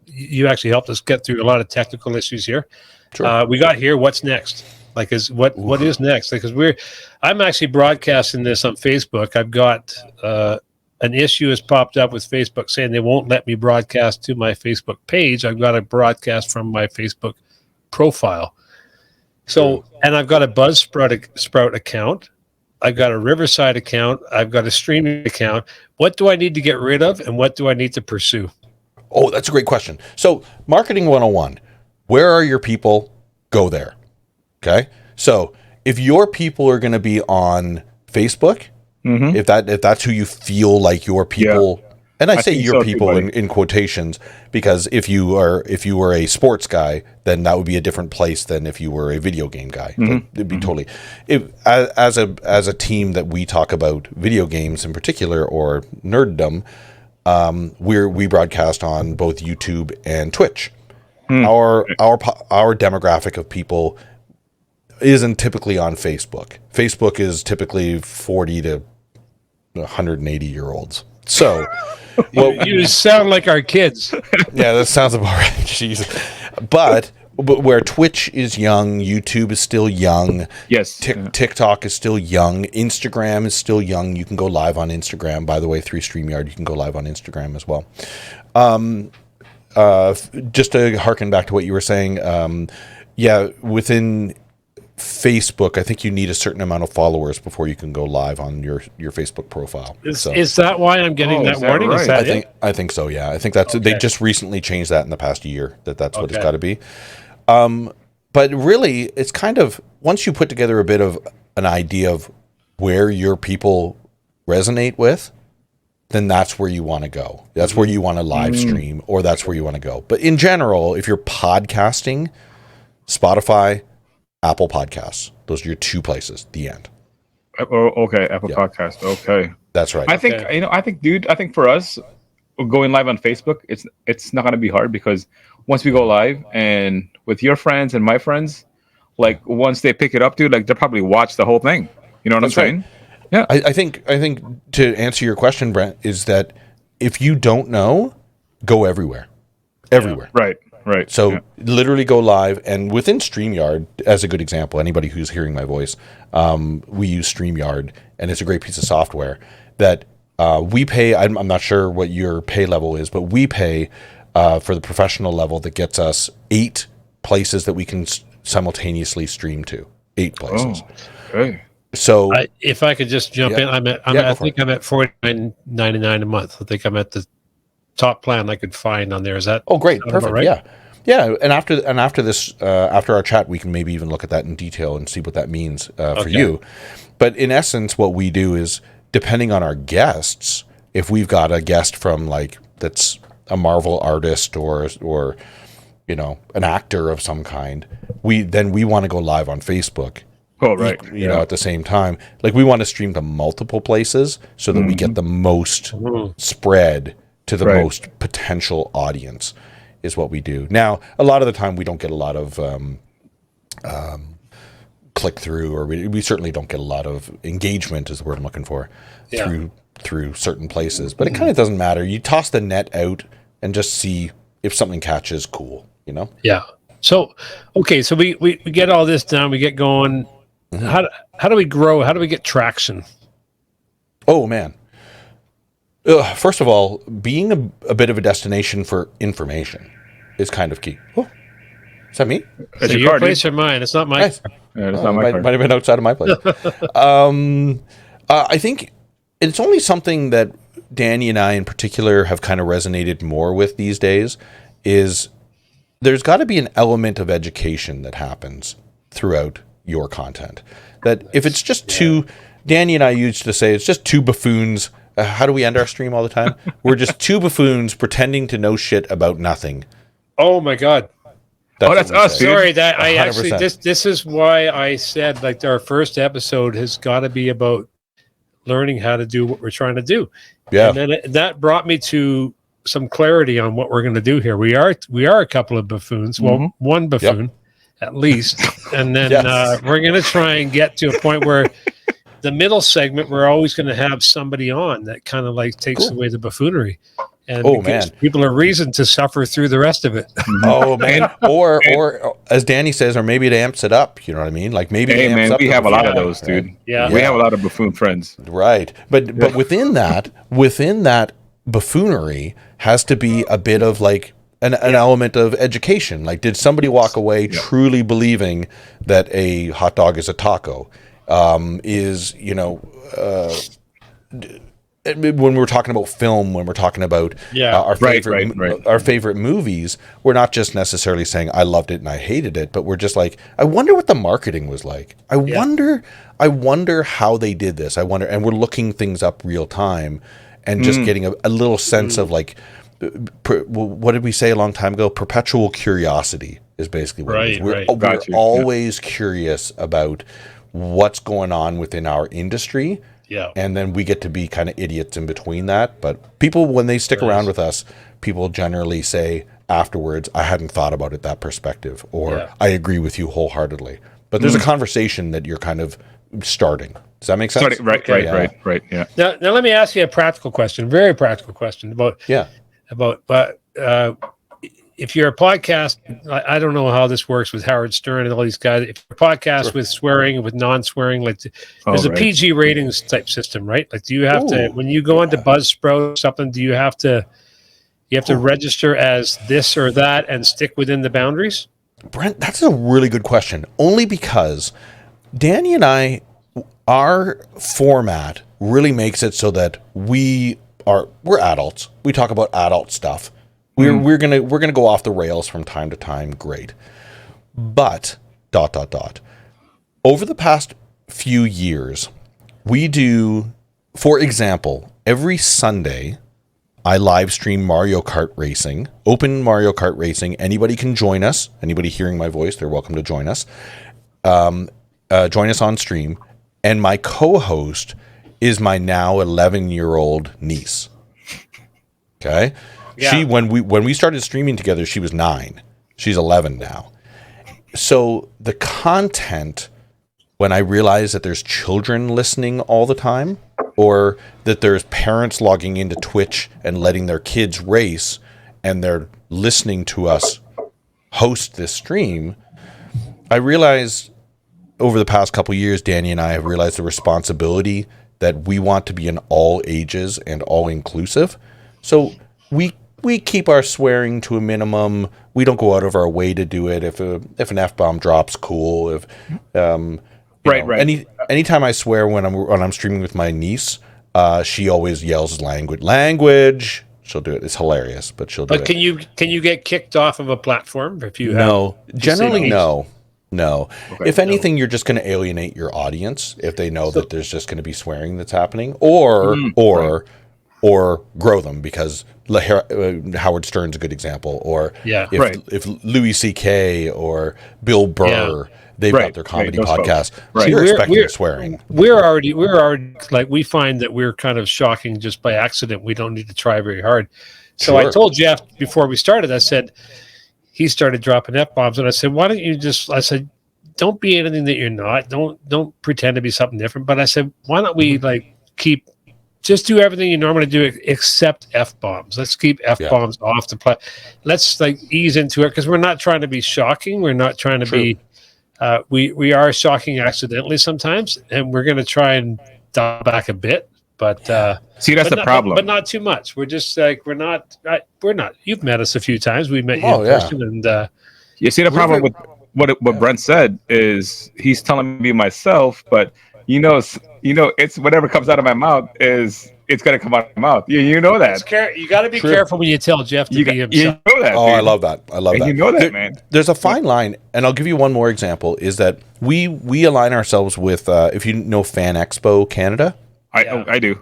you actually helped us get through a lot of technical issues here. Sure. We got here. What's next? Like, what is next? Because I'm actually broadcasting this on Facebook. I've got an issue has popped up with Facebook saying they won't let me broadcast to my Facebook page. I've got to broadcast from my Facebook profile. So, and I've got a Buzzsprout account. I've got a Riverside account. I've got a streaming account. What do I need to get rid of, and what do I need to pursue? Oh, that's a great question. So, Marketing 101, where are your people? Go there. Okay. So if your people are going to be on Facebook, Mhm. If that's who you feel like your people, and I say think your so too, people buddy. in quotations, because if you were a sports guy, then that would be a different place than if you were a video game guy. Like, it'd be totally, as a team that we talk about video games in particular or nerddom, we broadcast on both YouTube and Twitch. Our demographic of people isn't typically on Facebook. Facebook is typically 40 to 180-year-olds. So, You sound like our kids. yeah, that sounds about right. Jeez. But where Twitch is young, YouTube is still young. Yes. TikTok is still young. Instagram is still young. You can go live on Instagram. By the way, through StreamYard, you can go live on Instagram as well. Just to harken back to what you were saying, within Facebook, I think you need a certain amount of followers before you can go live on your Facebook profile. Is that why I'm getting that is that warning? right? Is that I think so. Yeah, I think that's Okay. they just recently changed that in the past year. That's what it's Okay. got to be. But really, it's kind of once you put together a bit of an idea of where your people resonate with, then that's where you want to go. That's where you want to live stream, or that's where you want to go. But in general, if you're podcasting, Spotify, Apple Podcasts, those are your two places. The end. Oh, okay. Apple Podcast. Okay. That's right. I think I think for us going live on Facebook, it's not gonna be hard because once we go live and with your friends and my friends, like once they pick it up, dude, like they'll probably watch the whole thing. You know what That's I'm saying? right. I think to answer your question, Brent, is that if you don't know, go everywhere. Everywhere. Right. So literally go live, and within StreamYard, as a good example, anybody who's hearing my voice, we use StreamYard, and it's a great piece of software that we pay. I'm not sure what your pay level is, but we pay for the professional level that gets us 8 places that we can simultaneously stream to. 8 places. Oh, okay. So if I could just jump in, I think I'm at $49.99 a month. I think I'm at the top plan I could find on there. Is that? Oh, great. sound about Perfect. right? Yeah. And after this, after our chat, we can maybe even look at that in detail and see what that means for you. But in essence, what we do is, depending on our guests, if we've got a guest from that's a Marvel artist or an actor of some kind, we want to go live on Facebook. Oh, right. You know, at the same time, we want to stream to multiple places so that we get the most spread to the most potential audience is what we do. Now, a lot of the time we don't get a lot of click through, or we certainly don't get a lot of engagement is the word I'm looking for through certain places, but it kind of doesn't matter. You toss the net out and just see if something catches. Cool. Yeah. So, okay. So we get all this done. We get going. How do we grow? How do we get traction? Oh man. First of all, being a bit of a destination for information is kind of key. Oh, is that me? That's So your your car, place dude. or mine? It's not mine. Nice. Yeah, that's not my car. Might have been outside of my place. I think it's only something that Danny and I in particular have kind of resonated more with these days is there's got to be an element of education that happens throughout your content. That if it's just Danny and I used to say, it's just two buffoons. How do we end our stream all the time? We're just two buffoons pretending to know shit about nothing. Oh my God. That's what we us, say. dude. Sorry that I 100%. actually this is why I said our first episode has got to be about learning how to do what we're trying to do. Yeah. And then that brought me to some clarity on what we're going to do here. We are a couple of buffoons. Well, one buffoon at least, and then Yes. we're going to try and get to a point where the middle segment we're always going to have somebody on that kind of takes away the buffoonery. And because people are reason to suffer through the rest of it. Oh man, or as Danny says, or maybe it amps it up. You know what I mean? Maybe it amps up we the have a lot of buffoon, those, dude. Yeah. We have a lot of buffoon friends. right? But within that buffoonery has to be a bit of an element of education. Did somebody walk away truly believing that a hot dog is a taco? when we're talking about film, when we're talking about our favorite movies, we're not just necessarily saying I loved it and I hated it, but we're just like, I wonder what the marketing was like. I wonder how they did this. And we're looking things up real time and just getting a little sense of like, what did we say a long time ago? Perpetual curiosity is basically what it is. We're always curious about what's going on within our industry. Yeah. And then we get to be kind of idiots in between that. But people, when they stick around with us, people generally say afterwards, I hadn't thought about it that perspective, or I agree with you wholeheartedly. But there's a conversation that you're kind of starting. Does that make sense? Right. Yeah. Now let me ask you a practical question, very practical question about if you're a podcast, I don't know how this works with Howard Stern and all these guys. If you're a podcast with swearing, with non-swearing, like there's a PG ratings type system, right? Like, do you have to, when you go into Buzzsprout or something, do you have to register as this or that and stick within the boundaries? Brent, that's a really good question. Only because Danny and I, our format really makes it so that we're adults. We talk about adult stuff. We're gonna go off the rails from time to time. Great, but ... Over the past few years, we do, for example, every Sunday, I live stream Mario Kart racing, open Mario Kart racing. Anybody can join us. Anybody hearing my voice, they're welcome to join us. Join us on stream. And my co-host is my now 11-year-old niece. Okay. Yeah. When we started streaming together, she was 9. She's 11 now. So the content, when I realize that there's children listening all the time, or that there's parents logging into Twitch and letting their kids race, and they're listening to us host this stream, I realize over the past couple of years, Danny and I have realized the responsibility that we want to be in all ages and all inclusive. So we keep our swearing to a minimum. We don't go out of our way to do it. If an F-bomb drops, cool. If anytime I swear when I'm streaming with my niece, she always yells language. She'll do it. It's hilarious, but she'll do it. But can you get kicked off of a platform if you no. Generally, no. Okay, if anything, you're just going to alienate your audience if they know that there's just going to be swearing that's happening, or grow them, because Howard Stern's a good example, or if Louis C.K. or Bill Burr, they've got their comedy podcast. So you're expecting swearing. We're already like, we find that we're kind of shocking just by accident. We don't need to try very hard. So I told Jeff before we started, I said, he started dropping F-bombs, and I said, why don't you don't be anything that you're not. Don't pretend to be something different. But I said, why don't we just do everything you normally do except F-bombs. Let's keep F-bombs off the play. Let's ease into it, because we're not trying to be shocking. We're not trying to be, we are shocking accidentally sometimes, and we're going to try and dial back a bit. But see, that's the problem. But not too much. We're just we're not. You've met us a few times. We've met you in person, and you see the problem with what Brent said is he's telling me myself, but it's whatever comes out of my mouth it's going to come out of my mouth. You know that. You got to be careful when you tell Jeff to be himself. You know that. Oh, dude. I love that. You know that, man. There's a fine line, and I'll give you one more example. Is that we align ourselves with if you know Fan Expo Canada. I do.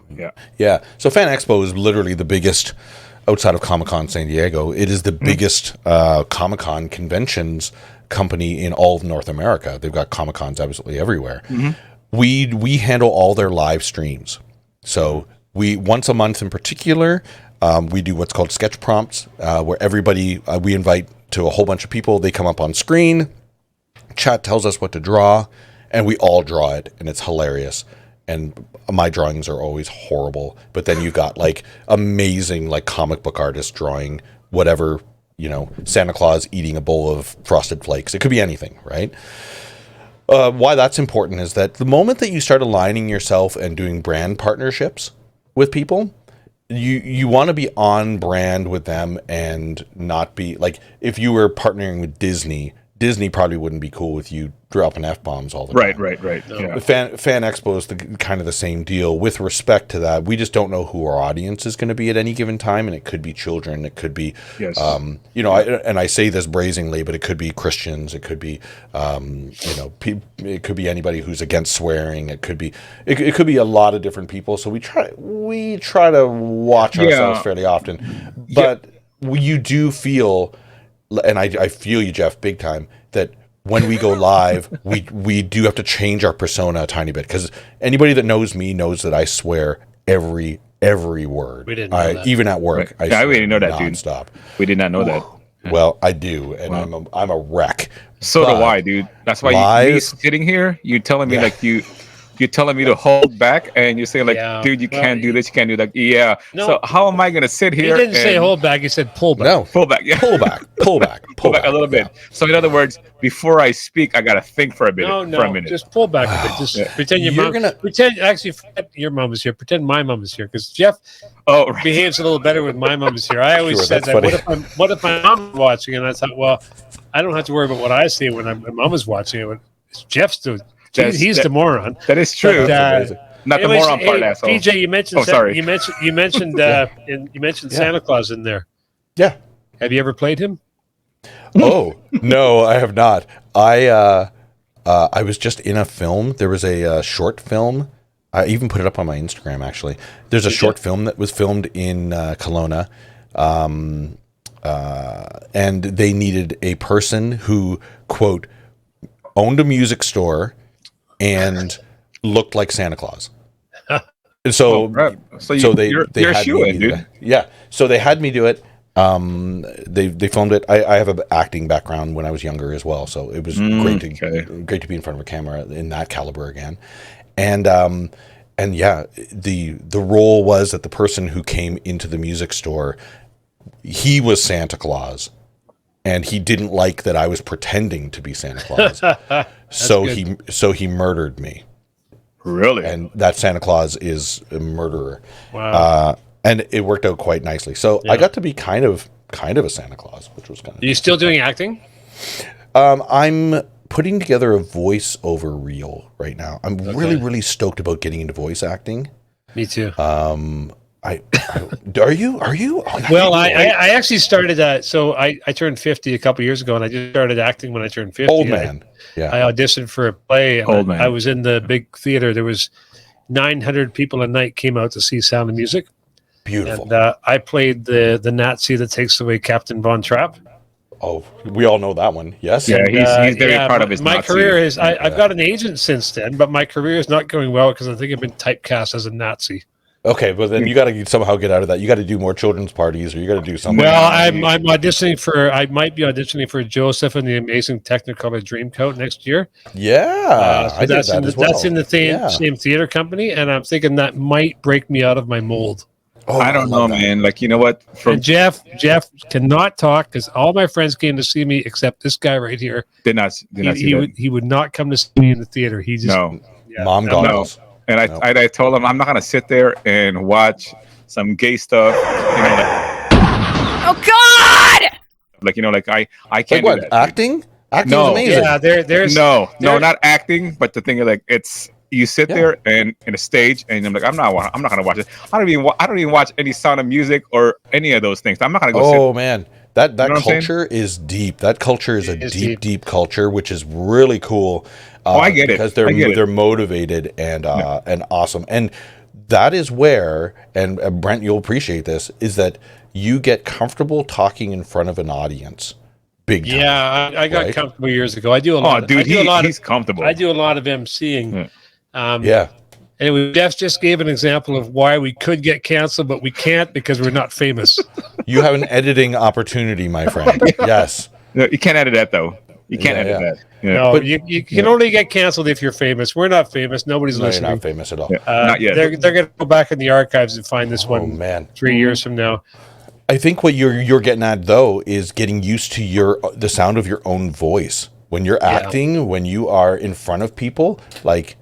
Yeah. So Fan Expo is literally the biggest outside of Comic-Con San Diego. It is the biggest Comic-Con conventions company in all of North America. They've got Comic-Cons absolutely everywhere. Mm-hmm. We handle all their live streams. So we once a month in particular, we do what's called sketch prompts, where everybody we invite to a whole bunch of people. They come up on screen, chat tells us what to draw, and we all draw it, and it's hilarious. And my drawings are always horrible, but then you've got amazing comic book artists drawing whatever, Santa Claus eating a bowl of Frosted Flakes. It could be anything, right? Why that's important is that the moment that you start aligning yourself and doing brand partnerships with people, you want to be on brand with them and not be if you were partnering with Disney, Disney probably wouldn't be cool with you dropping F-bombs all the Right, time. right. No. Yeah. Fan Expo is kind of the same deal. With respect to that, we just don't know who our audience is going to be at any given time, and it could be children, it could be, Yes. I say this brazenly, but it could be Christians, it could be, it could be anybody who's against swearing. It could be a lot of different people. So we try to watch ourselves fairly often, but you do feel. And I feel you, Jeff, big time, that when we go live, we do have to change our persona a tiny bit, because anybody that knows me knows that I swear every word. We didn't know that. Even at work. Right. We didn't know that, dude. Nonstop. We did not know that. Well, I do, and I'm a wreck. So But do I, dude. That's why you sitting here, you telling me like you're telling me to hold back, and you're saying like, dude, you can't do this, you can't do that. Yeah. No. So how am I gonna sit He here? didn't say hold back. He said pull back. No, Pull back. Yeah. pull back A little bit. So in other words, before I speak, I gotta think for a bit. No, For a minute. just pull back a bit. Just pretend your You're mom. Pretend actually forget your mom is here. Pretend my mom is here, because Jeff Oh, right. behaves a little better when my mom is here. I always Sure, said that's that. funny. What if my mom is watching? And I thought, well, I don't have to worry about what I see when my mom is watching it. When Jeff's doing. He's the moron. That is true. But, Not the anyways, moron part, asshole. PJ, you mentioned. Oh, sorry. You mentioned. You mentioned Santa Claus in there. Yeah. Have you ever played him? Oh no, I have not. I was just in a film. There was a short film. I even put it up on my Instagram. Actually, there's a short film that was filmed in Kelowna, and they needed a person who, quote, owned a music store and looked like Santa Claus. And so, they you're had shoo-in, me do dude. it. Yeah. So they had me do it. They filmed it. I have an acting background when I was younger as well, so it was great to be in front of a camera in that caliber again. And yeah, the role was that the person who came into the music store, he was Santa Claus, and he didn't like that I was pretending to be Santa Claus. So he murdered me. Really? And that Santa Claus is a murderer. Wow. And it worked out quite nicely. So I got to be kind of a Santa Claus, which was kind of. Are you still doing acting? I'm putting together a voiceover reel right now. I'm really stoked about getting into voice acting. Me too. Are you? Oh, Well, I actually started. So I turned 50 a couple years ago, and I just started acting when I turned 50. Old man. I auditioned for a play. And Old man. I was in the big theater. There was 900 people a night came out to see Sound of Music. Beautiful. And I played the Nazi that takes away Captain Von Trapp. Oh, we all know that one. Yes. Yeah, he's very proud of his My Nazi. career is. I've got an agent since then, but my career is not going well because I think I've been typecast as a Nazi. Okay, but then you got to somehow get out of that. You got to do more children's parties, or you got to do something. Well, I'm auditioning for. I might be auditioning for Joseph and the Amazing Technicolor Dreamcoat next year. Yeah, So I did that's that in the, as well. that's in the same theater company, and I'm thinking that might break me out of my mold. Oh, I don't know, love that. man. Like, you know what? And Jeff cannot talk because all my friends came to see me except this guy right here. Did not see that. He would not come to see me in the theater. He just No. Mom goggles. And I told him I'm not gonna sit there and watch some gay stuff. Oh God! I can't Like what? do that. Acting? Acting No. is amazing. Yeah, there's No, not acting, but the thing is, like, it's you sit there and in a stage, and I'm like, I'm not gonna watch it. I don't even watch any Sound of Music or any of those things. I'm not gonna go. Oh man, that You know what I'm culture is deep. That culture is a deep culture, which is really cool. I get it. Because they're motivated and awesome, and that is where, and Brent, you'll appreciate this, is that you get comfortable talking in front of an audience. Big time. Yeah, I got comfortable years ago. I do a lot. Oh, dude, he's comfortable. I do a lot of emceeing. Yeah. Anyway, Jeff just gave an example of why we could get canceled, but we can't because we're not famous. You have an editing opportunity, my friend. Yes. No, you can't edit that though. You can't edit that. Yeah. No, But- you can only get canceled if you're famous. We're not famous. Nobody's No, you're listening. not famous at all. Not yet. They're going to go back in the archives and find this Oh one man. 3 years from now. I think what you're getting at though is getting used to the sound of your own voice when you're acting, when you are in front of people, like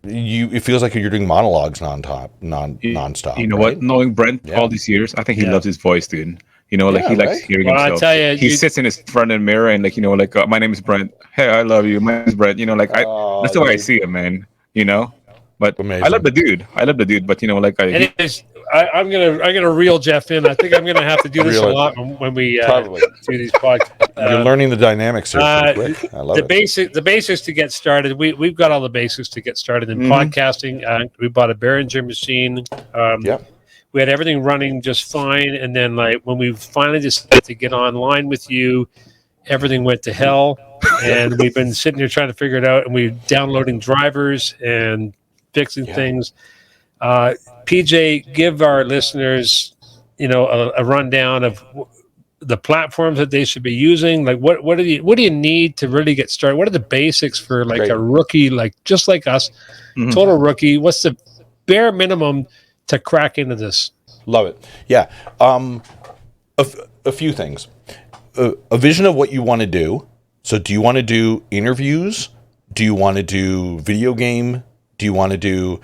it feels like you're doing monologues nonstop. You know what? Knowing Brent all these years, I think he loves his voice, dude. You know, like Yeah, he likes right. hearing Well, I himself. tell you, He sits in his front of the mirror and like, you know, like my name is Brent. Hey, I love you. My name is Brent. You know, like that's the way I Dude. see him, man. You know, but I Amazing. love the dude. But you know, like Anyways, I'm gonna reel Jeff in. I think I'm gonna have to do this Reel a it. lot when we Probably. do these podcasts. You're learning the dynamics here pretty quick. I love the it. the basics to get started. We've got all the basics to get started in podcasting. We bought a Behringer machine. Yeah. We had everything running just fine, and then like when we finally decided to get online with you, everything went to hell, and we've been sitting here trying to figure it out, and we're downloading drivers and fixing things. PJ, give our listeners, a rundown of the platforms that they should be using. Like, what do you need to really get started? What are the basics for like a rookie, like just like us, total rookie? What's the bare minimum to crack into this? Love it. Yeah. A few things. A vision of what you want to do. So do you want to do interviews? Do you want to do video game? Do you want to do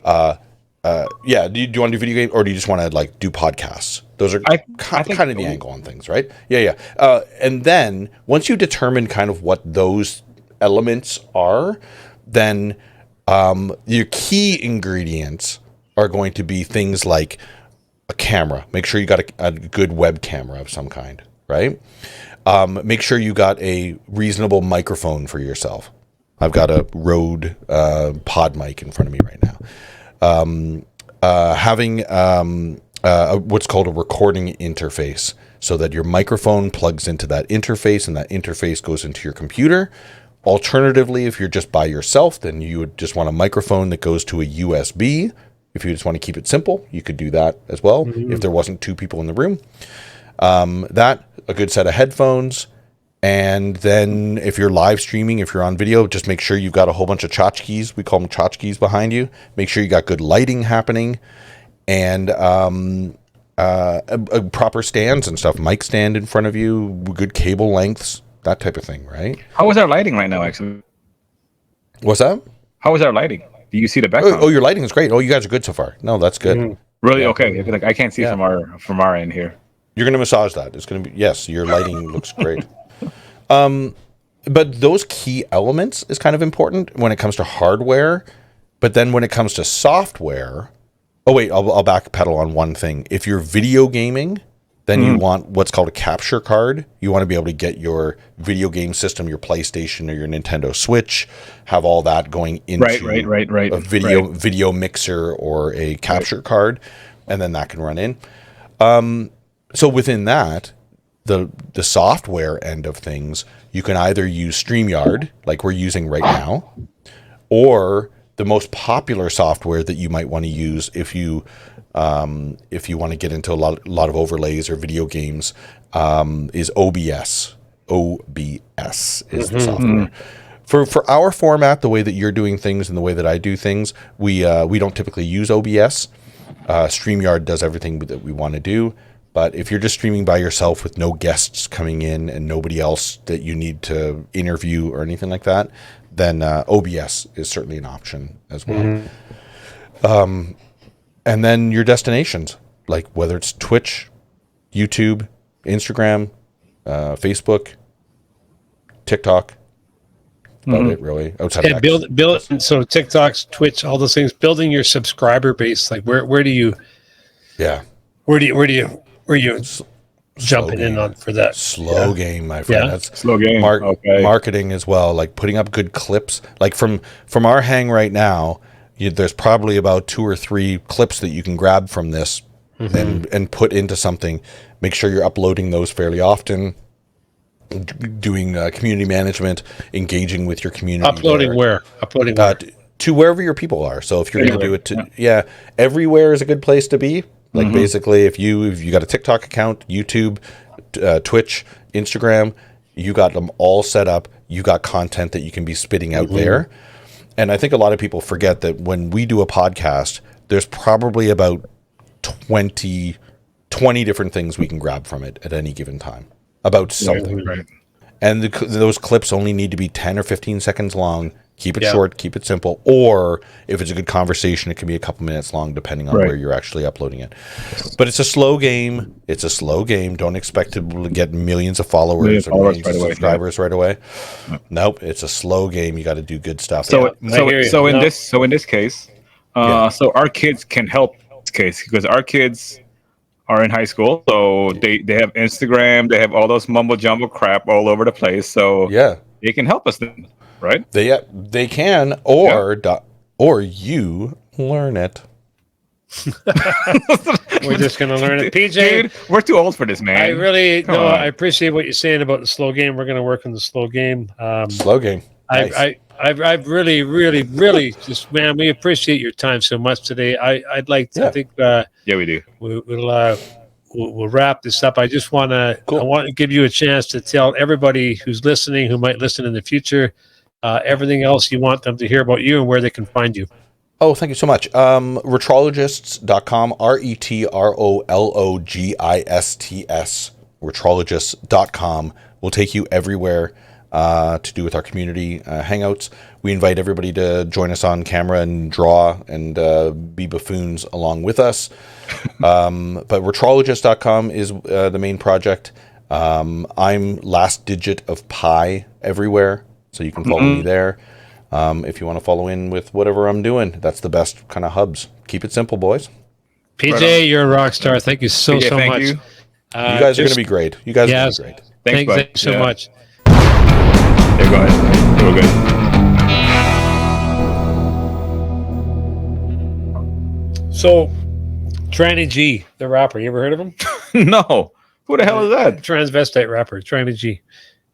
do you want to do video game, or do you just want to like do podcasts? Those are kind of the angle on things, right? Yeah. And then once you determine kind of what those elements are, then your key ingredients are going to be things like a camera. Make sure you got a good web camera of some kind, right? Make sure you got a reasonable microphone for yourself. I've got a Rode pod mic in front of me right now. Having what's called a recording interface, so that your microphone plugs into that interface and that interface goes into your computer. Alternatively, if you're just by yourself, then you would just want a microphone that goes to a USB. If you just want to keep it simple, you could do that as well. If there wasn't two people in the room. A good set of headphones. And then if you're live streaming, if you're on video, just make sure you've got a whole bunch of tchotchkes. We call them tchotchkes behind you. Make sure you got good lighting happening, and a proper stands and stuff. Mic stand in front of you, good cable lengths, that type of thing, right? How is our lighting right now, actually? What's that? How is our lighting? Do you see the background? Oh, your lighting is great. Oh, you guys are good so far. No, that's good. Really? Yeah. Okay. Like I can't see from our end here. You're going to massage that. It's going to be, yes, your lighting looks great. But those key elements is kind of important when it comes to hardware. But then when it comes to software, I'll backpedal on one thing. If you're video gaming, then you want what's called a capture card. You want to be able to get your video game system, your PlayStation or your Nintendo Switch, have all that going into a video mixer or a capture card, and then that can run in. So within that, the software end of things, you can either use StreamYard, like we're using right now, or the most popular software that you might want to use if you want to get into a lot of overlays or video games, is OBS. OBS is the software. For our format, the way that you're doing things and the way that I do things, we don't typically use OBS. StreamYard does everything that we want to do. But if you're just streaming by yourself with no guests coming in and nobody else that you need to interview or anything like that, then OBS is certainly an option as well. And then your destinations, like whether it's Twitch, YouTube, Instagram, Facebook, TikTok. About it, really. Outside of build. So TikToks, Twitch, all those things. Building your subscriber base. Like where do you? Yeah. Where are you jumping in on for that? Slow game, my friend. Yeah. That's slow game. Marketing as well, like putting up good clips. Like from our hang right now, there's probably about 2 or 3 clips that you can grab from this and put into something. Make sure you're uploading those fairly often. Doing community management, engaging with your community. Uploading where? To wherever your people are. So if you're going to do it everywhere is a good place to be. Like basically, if you got a TikTok account, YouTube, Twitch, Instagram, you got them all set up. You got content that you can be spitting out there. And I think a lot of people forget that when we do a podcast, there's probably about 20 different things we can grab from it at any given time about something. Right. And those clips only need to be 10 or 15 seconds long, Keep it short, keep it simple. Or if it's a good conversation, it can be a couple minutes long, depending on where you're actually uploading it. But it's a slow game. It's a slow game. Don't expect to get millions of followers or millions of subscribers right away. Nope, it's a slow game. You got to do good stuff. So in this case, so our kids can help this case because our kids are in high school, so they have Instagram, they have all those mumbo jumbo crap all over the place. So they can help us then. Right? They can, or you learn it. We're just gonna learn it, PJ. Dude, we're too old for this, man. I really I appreciate what you're saying about the slow game. We're gonna work on the slow game. Slow game. Nice. I've really just, man, we appreciate your time so much today. I'd like to think we do. We'll wrap this up. I just want to give you a chance to tell everybody who's listening, who might listen in the future, everything else you want them to hear about you and where they can find you. Oh, thank you so much. Retrologists.com, RETROLOGISTS, retrologists.com will take you everywhere to do with our community hangouts. We invite everybody to join us on camera and draw and be buffoons along with us. But retrologist.com is the main project. I'm last digit of pi everywhere, so you can follow me there. If you want to follow in with whatever I'm doing, that's the best kind of hubs. Keep it simple, boys. PJ, you're a rock star. Thank you so much. You guys are going to be great. You guys are going to be great. Thanks so much. Yeah, go ahead. We're good. So, Tranny G, the rapper, you ever heard of him? No. Who the hell is that? Transvestite rapper, Tranny G.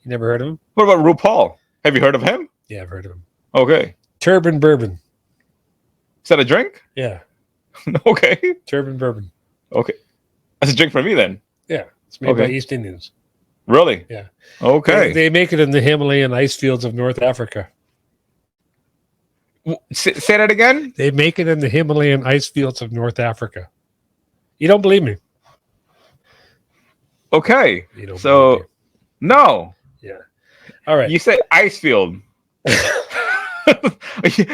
You never heard of him? What about RuPaul? Have you heard of him? Yeah, I've heard of him. Okay. Turban Bourbon. Is that a drink? Yeah. Okay. Turban Bourbon. Okay. That's a drink for me then. Yeah. It's made by East Indians. Really? Yeah. Okay. They make it in the Himalayan ice fields of North Africa. Say that again? They make it in the Himalayan ice fields of North Africa. You don't believe me? Okay. You don't so, believe me. No. Yeah. All right. You said ice field.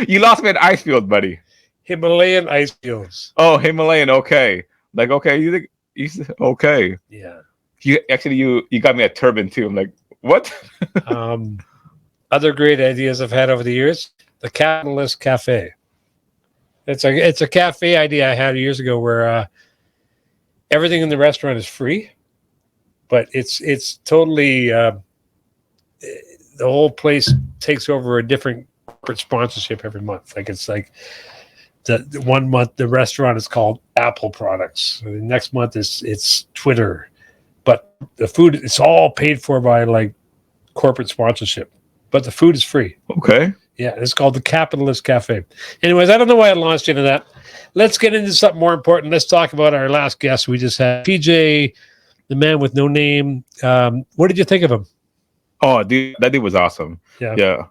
You lost me at ice field, buddy. Himalayan ice fields. Oh, Himalayan. Okay. Like, okay. You said, okay. Yeah. You got me a turban too. I'm like, what? Other great ideas I've had over the years. The Capitalist Cafe. It's a cafe idea I had years ago where everything in the restaurant is free, but it's totally the whole place takes over a different corporate sponsorship every month. Like it's like the 1 month the restaurant is called Apple Products. The next month it's Twitter. But the food, it's all paid for by like corporate sponsorship. But the food is free. Okay. Yeah, it's called the Capitalist Cafe. Anyways, I don't know why I launched into that. Let's get into something more important. Let's talk about our last guest we just had. PJ, the man with no name. What did you think of him? Oh, dude, that dude was awesome. Yeah.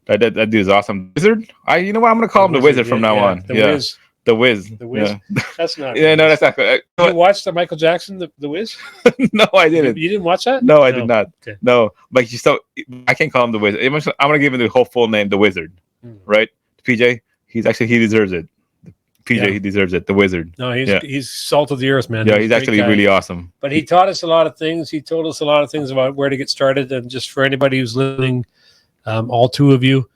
That dude is awesome. Wizard? You know what? I'm going to call him the Wizard from now on. Wiz. The Wiz. The Wiz. Yeah. That's not. Yeah, no, that's not good. You watched the Michael Jackson, the Wiz? No, I didn't. You didn't watch that? No, I did not. Okay. No, but I can't call him the Wizard. I'm going to give him the whole full name, the Wizard. Right? PJ, he deserves it. PJ, he deserves it. The Wizard. No, he's salt of the earth, man. Yeah, he's actually really awesome. But he taught us a lot of things. He told us a lot of things about where to get started. And just for anybody who's listening, all two of you,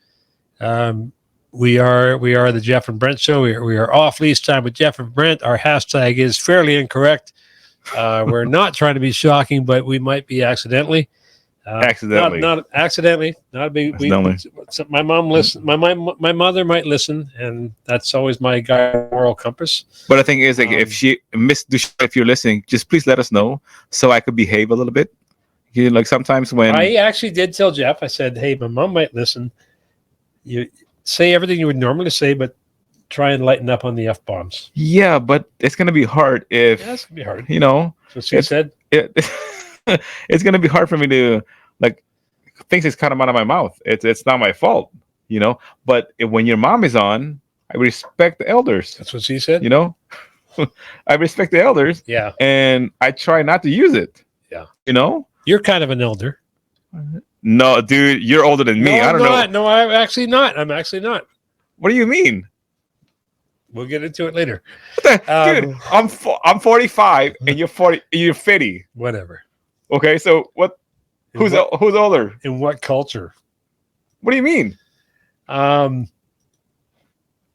we are the Jeff and Brent show. We are off leash time with Jeff and Brent. Our hashtag is fairly incorrect. We're not trying to be shocking, but we might be accidentally. Accidentally. Not accidentally. Not be. My mom listen. My mother might listen, and that's always my guide moral compass. But the thing is, like, if you're listening, just please let us know so I could behave a little bit. You know, like sometimes when I actually did tell Jeff, I said, "Hey, my mom might listen. You say everything you would normally say, but try and lighten up on the F-bombs." Yeah, but it's gonna be hard if it's gonna be hard. You know, that's what she said. It's gonna be hard for me to like things is kind of out of my mouth. It's not my fault, you know. But when your mom is on, I respect the elders. That's what she said. You know, I respect the elders. Yeah, and I try not to use it. Yeah, you know, you're kind of an elder. No, dude, you're older than me. No, I don't know. No, I'm actually not. I'm actually not. What do you mean? We'll get into it later. Dude, I'm 45 and you're 40. You're 50. Whatever. Okay, so what? Who's older? In what culture? What do you mean? All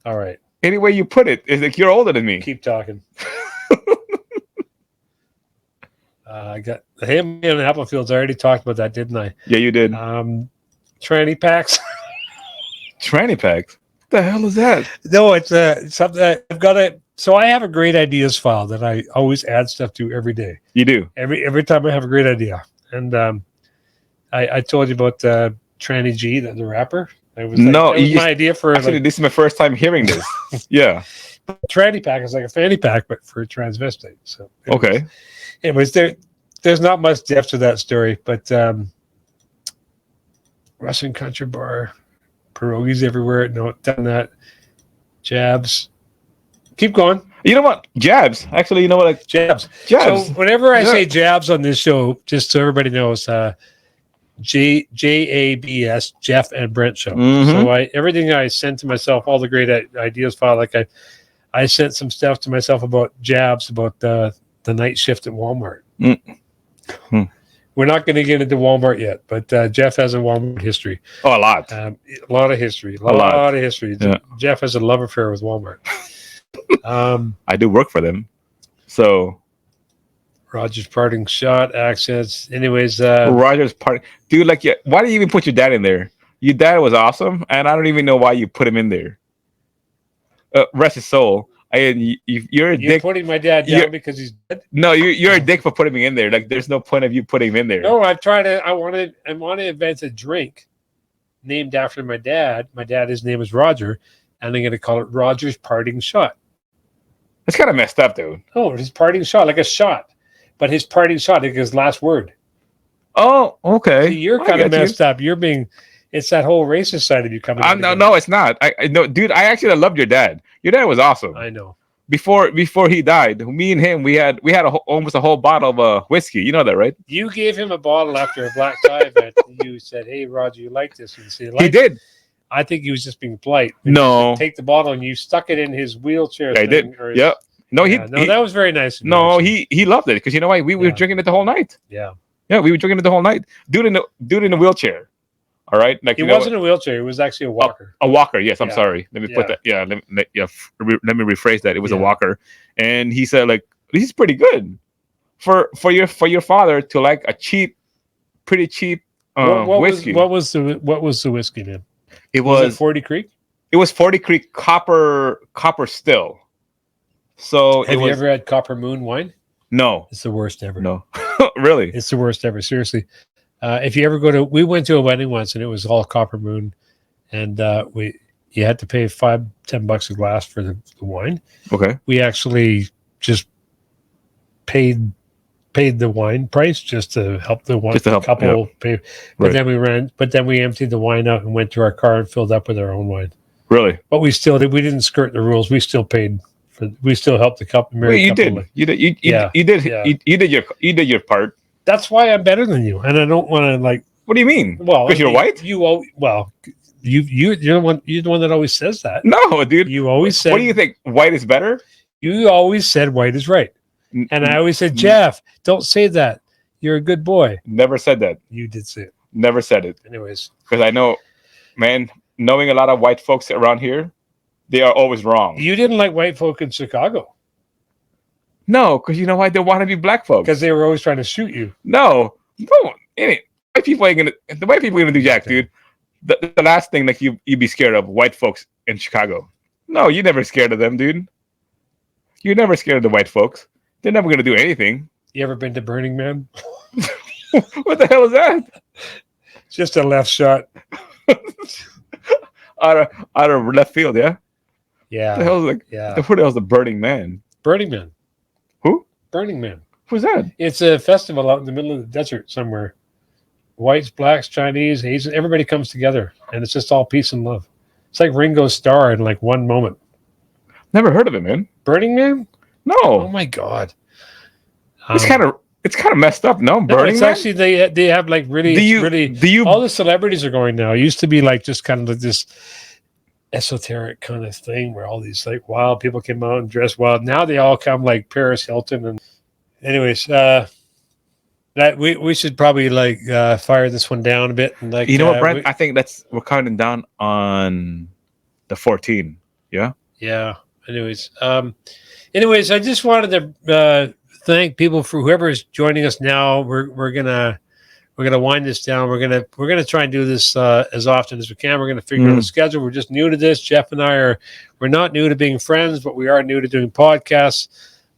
right. Any way you put it is like you're older than me. Keep talking. I got the ham and apple fields. I already talked about that, didn't I? Yeah, you did. Tranny packs. Tranny packs. What the hell is that? No, it's something that I've got to. So I have a great ideas file that I always add stuff to every day. You do. Every time I have a great idea, and I told you about Tranny G, the rapper. It was my idea for. Actually, this is my first time hearing this. Yeah. Tranny pack is like a fanny pack, but for a transvestite. So okay. Anyways, there's not much depth to that story, but Russian country bar, pierogies everywhere. No, done that. Jabs. Keep going. You know what? Jabs. Actually, you know what? Like Jabs. Jabs. So whenever I say jabs on this show, just so everybody knows, JABS, Jeff and Brent show. Mm-hmm. So everything I sent to myself, all the great ideas file, like I sent some stuff to myself about jabs, about the night shift at Walmart. Mm-hmm. We're not going to get into Walmart yet, but Jeff has a Walmart history. Oh, a lot. A lot of history. A lot of history. Yeah. Jeff has a love affair with Walmart. I do work for them. So Roger's parting shot, accents. Anyways, Roger's parting. Dude, like, why do you even put your dad in there? Your dad was awesome, and I don't even know why you put him in there. Rest his soul. You're a dick. You're putting my dad down because he's dead? No, you're a dick for putting me in there. Like, there's no point of you putting him in there. No, I want to invent a drink named after my dad. My dad, his name is Roger, and I'm going to call it Roger's parting shot. It's kind of messed up, dude. Oh, his parting shot, like a shot, but his parting shot, like his last word. Oh, okay. See, you're kind of messed up. You're being. It's that whole racist side of you coming. No, it's not. I no, dude. I actually loved your dad. Your dad was awesome. I know. Before he died, me and him, we had almost a whole bottle of whiskey. You know that, right? You gave him a bottle after a black tie event. You said, "Hey, Roger, you like this?" And he did. I think he was just being polite. No, take the bottle and you stuck it in his wheelchair. I did. Yep. No, that was very nice. No, he loved it because you know why? We were drinking it the whole night. Yeah. Yeah, we were drinking it the whole night. Dude in the wheelchair. All right, like he wasn't a wheelchair. It was actually a walker. A walker. Yes, I'm sorry. Let me put that. Yeah, let me rephrase that. It was a walker, and he said, like, this is pretty good for your father to like a pretty cheap whiskey. What was the whiskey name? It was 40 Creek. It was 40 Creek Copper Still. So have you ever had Copper Moon wine? No, it's the worst ever. No, really, it's the worst ever. Seriously. If you ever we went to a wedding once and it was all Copper Moon, and you had to pay $5-10 a glass for the wine. Okay. We actually just paid the wine price just to help the one couple pay. But then we emptied the wine out and went to our car and filled up with our own wine. Really? But we didn't skirt the rules. We still paid we still helped the couple. You did your part. That's why I'm better than you, and I don't want to like. What do you mean? Well, because you're white. You're the one. You're the one that always says that. No, dude. You always said. What do you think? White is better? You always said white is right, and I always said, Jeff, don't say that. You're a good boy. Never said that. You did say it. Never said it. Anyways, because I know, man, knowing a lot of white folks around here, they are always wrong. You didn't like white folk in Chicago. No, because you know why? They want to be black folks. Because they were always trying to shoot you. No. White people ain't gonna do jack, dude. The last thing like you'd be scared of white folks in Chicago. No, you're never scared of them, dude. You're never scared of the white folks. They're never gonna do anything. You ever been to Burning Man? What the hell is that? Just a left shot. out of left field, yeah. Yeah. The hell is who the hell's the Burning Man? Burning Man. Who? Burning Man. Who's that? It's a festival out in the middle of the desert somewhere. Whites, blacks, Chinese, Asian, everybody comes together, and it's just all peace and love. It's like Ringo's Star in like one moment. Never heard of it, man. Burning Man? No. Oh my God. It's kind of It's kind of messed up. No, No, Burning it's Man? actually they have like really Do you all the celebrities are going now. It used to be like just kind of this esoteric kind of thing where all these like wild people came out and dressed wild. Now they all come like Paris Hilton. And anyways, that we should probably like fire this one down a bit. And like, you know what, Brent? I think we're counting down on the 14. Yeah. Yeah. Anyways, I just wanted to thank people for whoever is joining us now. We're gonna wind this down. We're gonna try and do this as often as we can. We're gonna figure out a schedule. We're just new to this. Jeff and I we're not new to being friends, but we are new to doing podcasts.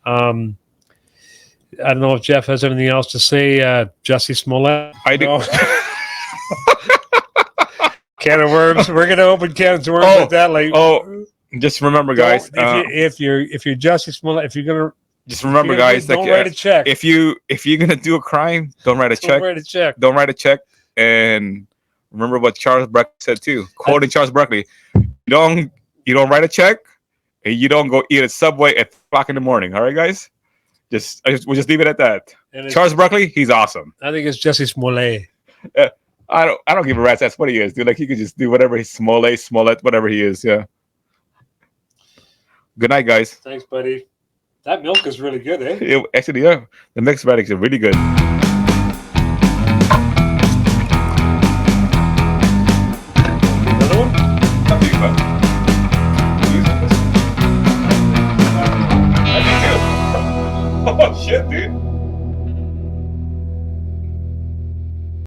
I don't know if Jeff has anything else to say. Jesse Smollett. I do. No. Can of worms. We're gonna open cans of worms with that. Like, just remember, guys. If you're Jesse Smollett, if you're gonna. Just remember, guys. Don't write a check. If you're gonna do a crime, don't write a check. Don't write a check. Don't write a check. And remember what Charles Barkley said too. Quoting Charles Barkley: "You don't write a check, and you don't go eat at Subway at 3:00 in the morning." All right, guys. We'll just leave it at that. Charles Barkley, he's awesome. I think it's Jesse Smollett. I don't give a rat's ass what he is, dude. Like he could just do whatever he's Smollett, whatever he is. Yeah. Good night, guys. Thanks, buddy. That milk is really good, eh? Actually, yeah. The mixed products are really good.